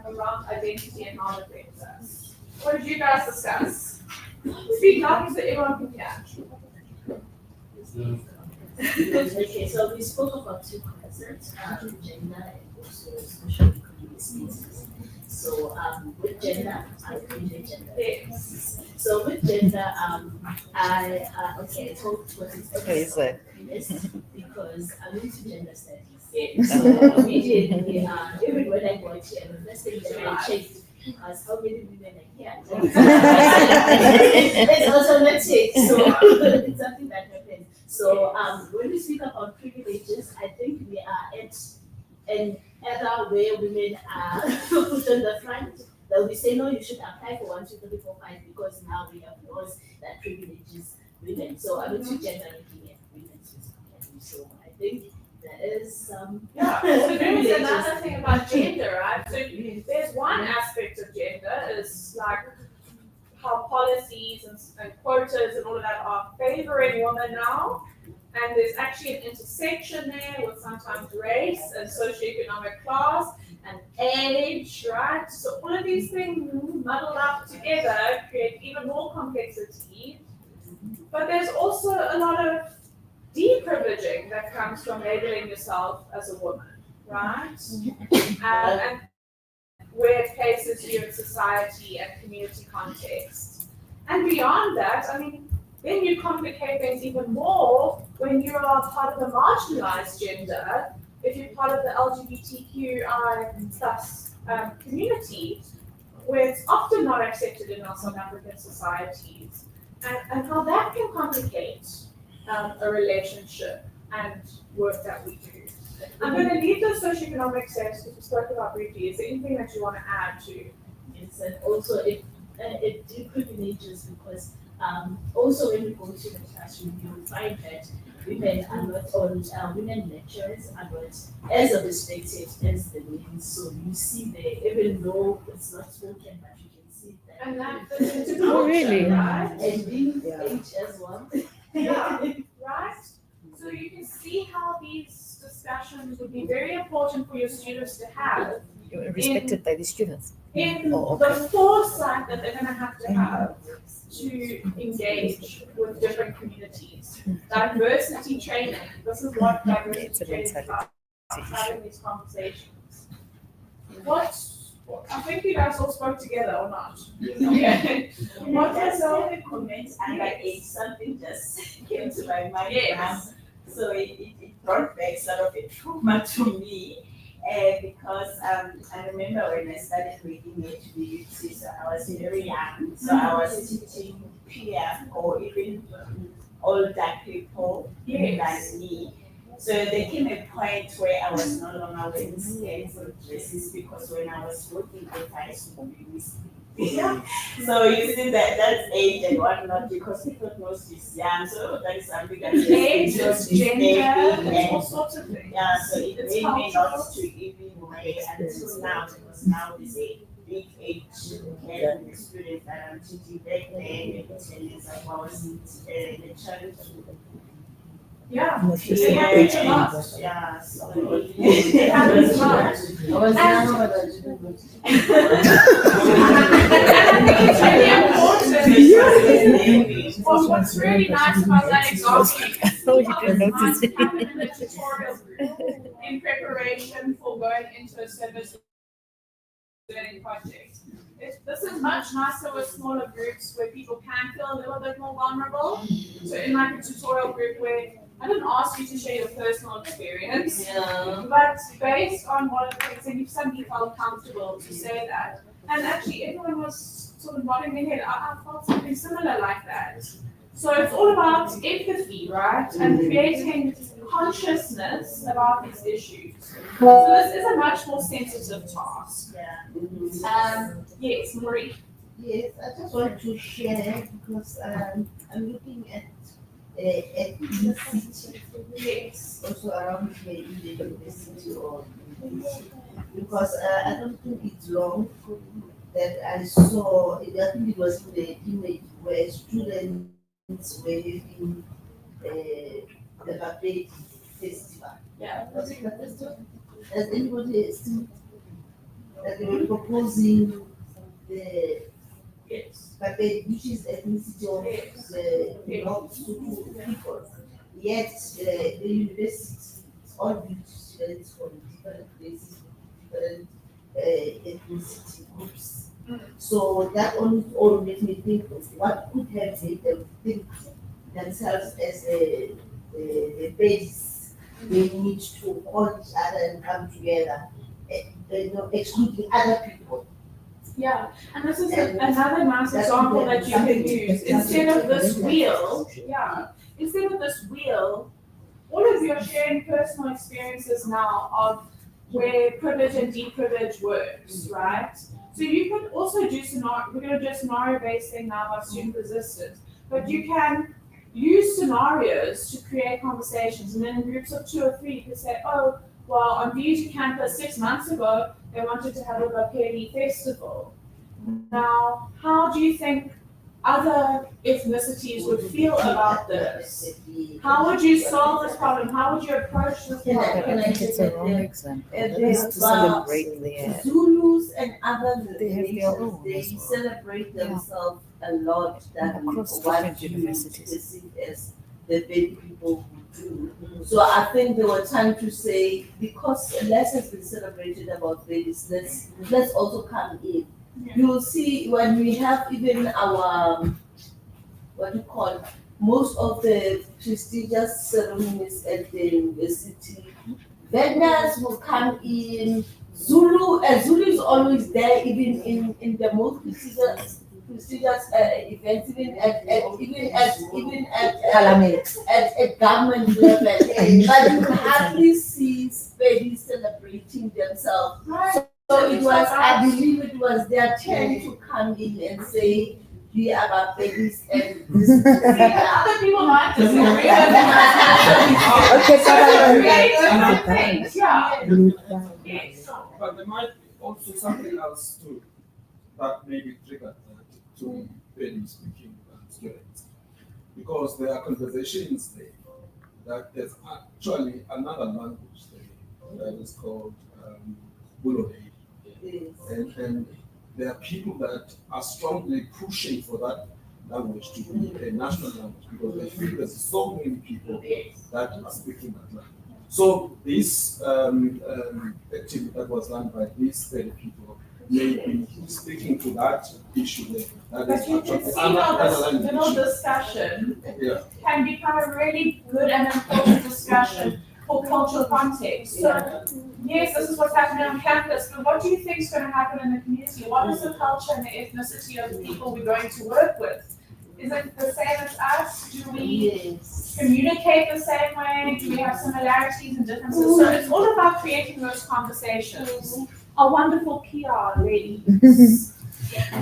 around identity and how it affects us. What did you guys discuss? Speak up so everyone can hear. Okay, so we spoke about two concepts, gender and also social economic status. So with gender, I created gender. Yes. So with gender, I told what is Is it? yes, because I'm into gender studies. Yes. So immediately, even when I got here, the first thing that I checked was how many women are here. It's automatic, so it's something that happens. So when we speak about privileges, I think we are at an era where women are put on the front. That we say no, you should apply for 1, 2, 3, 4, 5 because now we have laws that privileges women. So I'm into gender looking at women specifically. So I think there is some Yeah, so there is another thing about gender, right? So there's one aspect of gender is like how policies and quotas and all of that are favoring women now. And there's actually an intersection there with sometimes race and socioeconomic class and age, right? So all of these things muddled up together create even more complexity. But there's also a lot of deprivileging that comes from labeling yourself as a woman, right? And where it places you in society and community context. And beyond that, I mean, then you complicate things even more when you are part of a marginalized gender, if you're part of the LGBTQI plus community, where it's often not accepted in our South African societies, and how that can complicate a relationship and work that we do. I'm going to leave the socioeconomic steps because we spoke about briefly. Is there anything that you want to add to? Yes, and also it deprivileges because also when we go to the classroom, you'll find that women are not on women lecturers are not as respected as the men. So you see there, even though it's not spoken, but you can see that. And that fits into Oh, culture, really? right? And being age as well. Yeah, right? So you can see how these discussions would be very important for your students to have You're respected by the students. in Oh, the foresight that they're going to have to engage with different communities. Diversity training. This is what diversity It's a training is mentality about, having these conversations. I think you guys all spoke together or not? Okay. What was a comment and like it's something just came to my mind. Yes. So it brought back sort of a trauma to me. Because I remember when I started working at VUT, so I was very young. So I was teaching peer or even older people than me. So there came a point where I was no longer wearing skirts or dresses because when I was working at high school, so you see that's age and whatnot because people know she's young. So that is something that is age, it's gender, and all sorts of things. yeah, so it It's made me cultural. not to even wear until now because now is a big age gap in the students that I'm teaching back then. And 10 years ago, I was lecturing Yeah. Yeah, yeah, so It happens much. And I think it's really important. What's really nice about that example Oh, is you how didn't this notice might it. happen in the tutorial group in preparation for going into a service learning project. This is much nicer with smaller groups where people can feel a little bit more vulnerable. So in like a tutorial group where I didn't ask you to share your personal experience, but based on what it takes, and if somebody felt comfortable to say that, and actually everyone was sort of nodding their head, I felt something similar like that. So it's all about empathy, right? And creating consciousness about these issues. So this is a much more sensitive task. Yes, Marie. Yes, I just want to share because I'm looking at ethnicity, Yes. also around here in the university or because I don't think it's long that I saw, I think it was in the image where students were having the Babet festival. Yeah. Was it the festival? Has anybody seen? that they were proposing the Yes. which is ethnicity of the North Sotho people. Yet the university is all built students from different places, different ethnicity groups. So that all makes me think of what could have made them think themselves as a base. They need to hold each other and come together, excluding other people. Yeah, and this is another nice example that you can use. Instead of this wheel, instead of this wheel, all of you are sharing personal experiences now of where privilege and deprivilege works, right? So you can also do we're going to do a scenario-based thing now about student resistance, but you can use scenarios to create conversations, and then in groups of 2 or 3, you can say, oh, well, on Beauty Campus 6 months ago, they wanted to have a Bakeli festival. Now, how do you think other ethnicities would feel about this? How would you solve this problem? How would you approach this I problem? think it's a wrong example. If It is to celebrate their. Zulus and other They have their nations, own they as well. celebrate themselves a lot than Across what different you universities. perceive as the baby people who do. So I think there were time to say, because less has been celebrated about babies, let's also come in. You will see when we have even our most of the prestigious ceremonies at the university, vendors will come in. Zulu is always there, even in the most prestigious events, even at government level. But you hardly see babies celebrating themselves. So it was, I believe it was their turn to come in and say, we are our babies and this is Other people might disagree with But there might be also something else too that may be triggered to Benny speaking students. Because there are conversations there that there's actually another language there that is called Bulone. And there are people that are strongly pushing for that language to be a national language because they feel there's so many people that are speaking that language. So this activity that was done by these 30 people may be speaking to that issue there. That But is you can actually see how this another little language. discussion Yeah. can become a really good and important discussion for cultural context. So, yes, this is what's happening on campus, but what do you think is going to happen in the community? What is the culture and the ethnicity of the people we're going to work with? Is it the same as us? Do we communicate the same way? Do we have similarities and differences? So it's all about creating those conversations. Our wonderful PR ladies.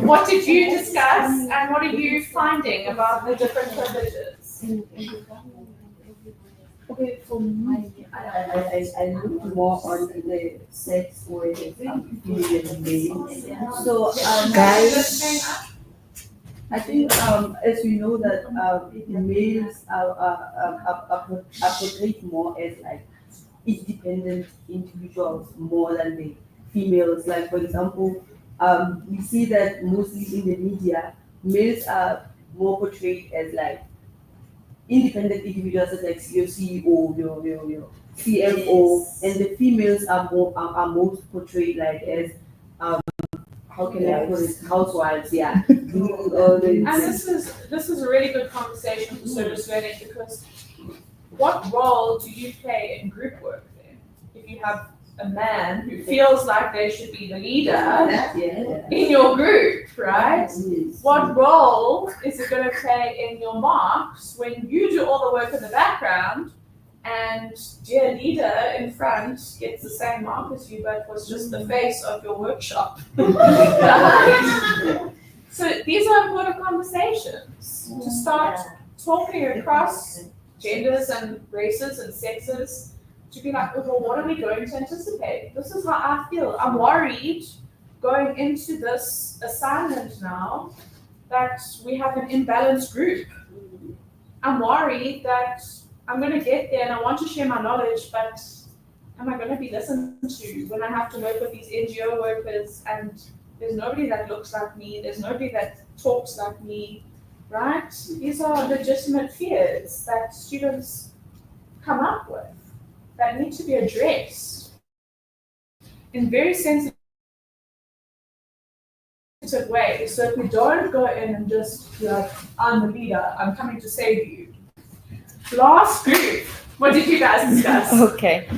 What did you discuss and what are you finding about the different privileges? Okay, for me, I look more on the sex or female and male. So, Guys. I think as we know that males are portrayed more as like independent individuals more than the females. Like for example, we see that mostly in the media, males are more portrayed as like independent individuals as like your CEO, your CFO, and the females are most portrayed like as how can I put it, housewives, yeah. And this is a really good conversation for service learning because what role do you play in group work then? If you have a man who feels like they should be the leader in your group, right? What role is it going to play in your marks when you do all the work in the background and dear leader in front gets the same mark as you but was just the face of your workshop? Right? So these are important conversations to start talking across genders and races and sexes to be like, well, what are we going to anticipate? This is how I feel. I'm worried going into this assignment now that we have an imbalanced group. I'm worried that I'm going to get there and I want to share my knowledge, but am I going to be listened to when I have to work with these NGO workers and there's nobody that looks like me, there's nobody that talks like me, right? These are legitimate fears that students come up with that need to be addressed in very sensitive ways. So if we don't go in and just be like, I'm the leader, I'm coming to save you. Last group, what did you guys discuss? Okay.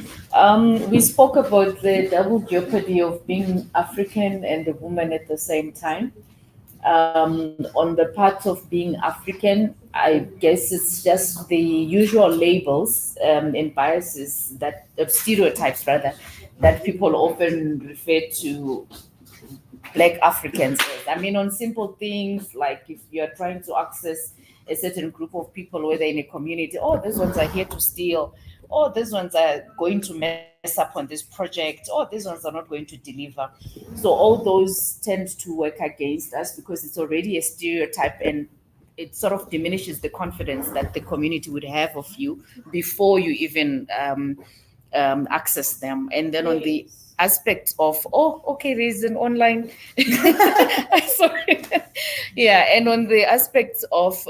We spoke about the double jeopardy of being African and a woman at the same time. On the part of being African, I guess it's just the usual labels and biases that, stereotypes rather, that people often refer to Black Africans as. I mean, on simple things like if you're trying to access a certain group of people, whether in a community, oh, these ones are here to steal, oh, these ones are going to mess up on this project, oh, these ones are not going to deliver. So all those tend to work against us because it's already a stereotype and it sort of diminishes the confidence that the community would have of you before you even access them. And then on the aspect of, oh, okay, there's an online, sorry. Yeah, and on the aspect of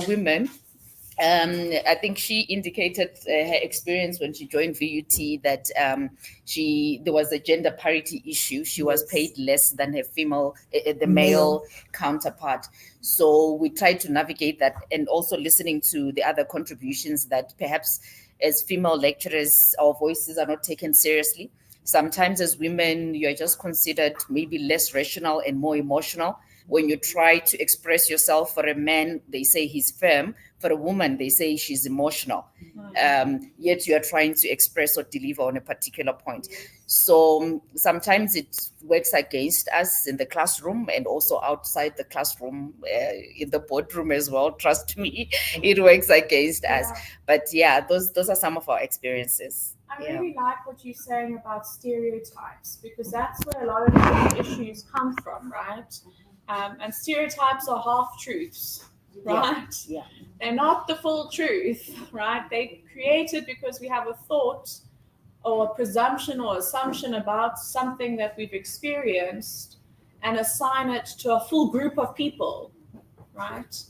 women, I think she indicated her experience when she joined VUT that there was a gender parity issue. She was paid less than her the male counterpart. So we tried to navigate that, and also listening to the other contributions that perhaps as female lecturers, our voices are not taken seriously. Sometimes as women, you're just considered maybe less rational and more emotional. When you try to express yourself, for a man, they say he's firm. For a woman, they say she's emotional. Yet you are trying to express or deliver on a particular point. So sometimes it works against us in the classroom and also outside the classroom, in the boardroom as well. Trust me, it works against us. But yeah, those are some of our experiences. I really like what you're saying about stereotypes because that's where a lot of the issues come from, right? And stereotypes are half truths, right? Yeah. They're not the full truth, right? They're created because we have a thought or a presumption or assumption about something that we've experienced and assign it to a full group of people, right?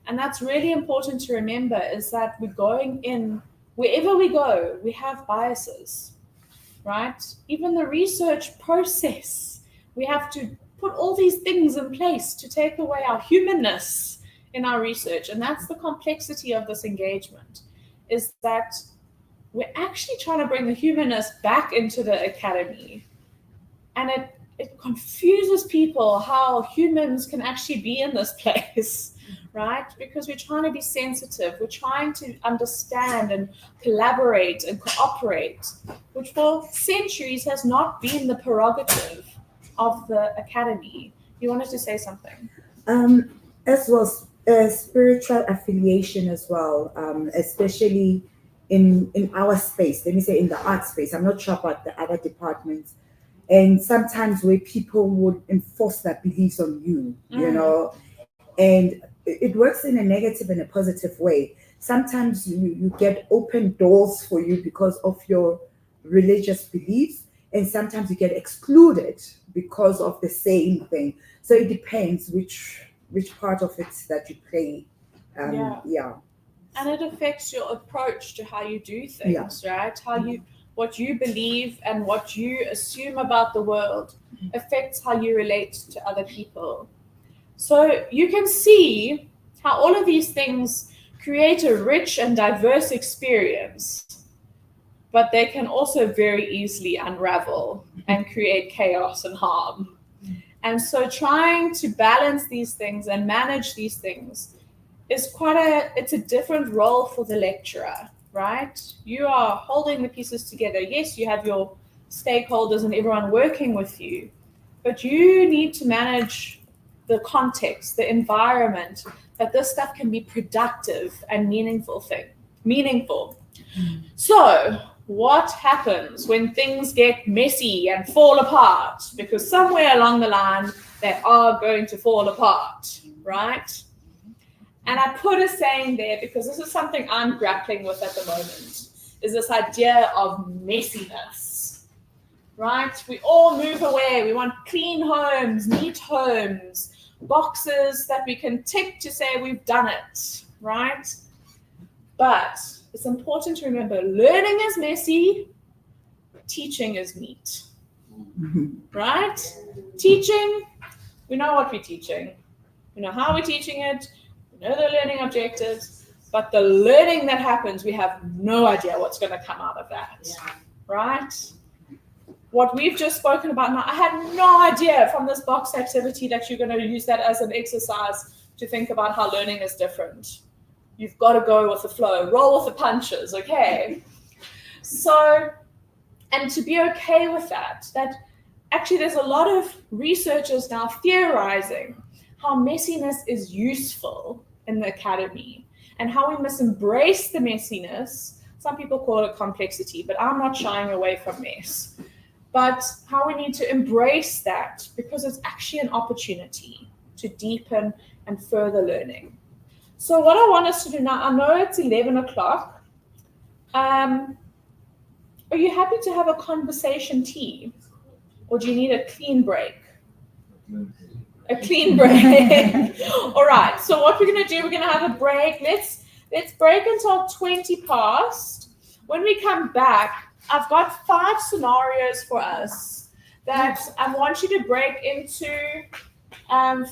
And that's really important to remember is that we're going in, wherever we go, we have biases, right? Even the research process, we have to put all these things in place to take away our humanness in our research. And that's the complexity of this engagement, is that we're actually trying to bring the humanness back into the academy. And it confuses people how humans can actually be in this place, right? Because we're trying to be sensitive. We're trying to understand and collaborate and cooperate, which for centuries has not been the prerogative of the academy. You wanted to say something? As well as spiritual affiliation as well, especially in our space, let me say in the art space. I'm not sure about the other departments. And sometimes where people would enforce their beliefs on you, you know, and it works in a negative and a positive way. Sometimes you get open doors for you because of your religious beliefs, and sometimes you get excluded because of the same thing. So it depends which part of it that you play. And it affects your approach to how you do things, right? What you believe and what you assume about the world affects how you relate to other people. So you can see how all of these things create a rich and diverse experience, but they can also very easily unravel and create chaos and harm. And so trying to balance these things and manage these things is it's a different role for the lecturer, right? You are holding the pieces together. Yes, you have your stakeholders and everyone working with you, but you need to manage the context, the environment, that this stuff can be productive and meaningful. So what happens when things get messy and fall apart? Because somewhere along the line, they are going to fall apart, right? And I put a saying there because this is something I'm grappling with at the moment, is this idea of messiness. right? We all move away. We want clean homes, neat homes, boxes that we can tick to say we've done it, right? But it's important to remember learning is messy, teaching is neat, right? Teaching, we know what we're teaching. We know how we're teaching it. We know the learning objectives. But the learning that happens, we have no idea what's going to come out of that, right? What we've just spoken about now, I had no idea from this box activity that you're going to use that as an exercise to think about how learning is different. You've got to go with the flow, roll with the punches, okay? So, and to be okay with that actually there's a lot of researchers now theorizing how messiness is useful in the academy and how we must embrace the messiness. Some people call it complexity, but I'm not shying away from mess. But how we need to embrace that because it's actually an opportunity to deepen and further learning. So what I want us to do now, I know it's 11 o'clock. Are you happy to have a conversation tea? Or do you need a clean break? A clean break. All right, so what we're gonna do, we're gonna have a break. Let's break until 20 past. When we come back, I've got 5 scenarios for us that I want you to break into 5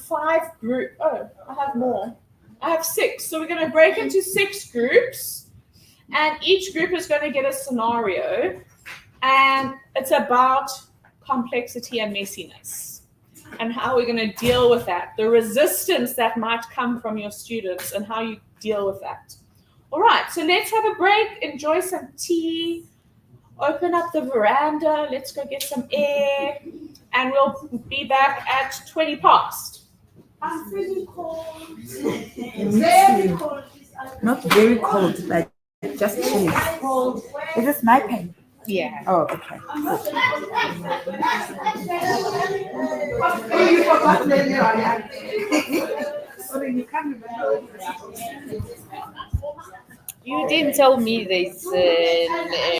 groups. Oh, I have more. I have 6. So we're going to break into 6 groups, and each group is going to get a scenario, and it's about complexity and messiness and how we're going to deal with that, the resistance that might come from your students and how you deal with that. All right, so let's have a break, enjoy some tea, open up the veranda, let's go get some air, and we'll be back at 20 past. I'm feeling cold. Very cold. Not very cold, but just chilly. Cold. Is this my pen? Yeah. Oh, okay. Oh, you forgot You didn't tell me there's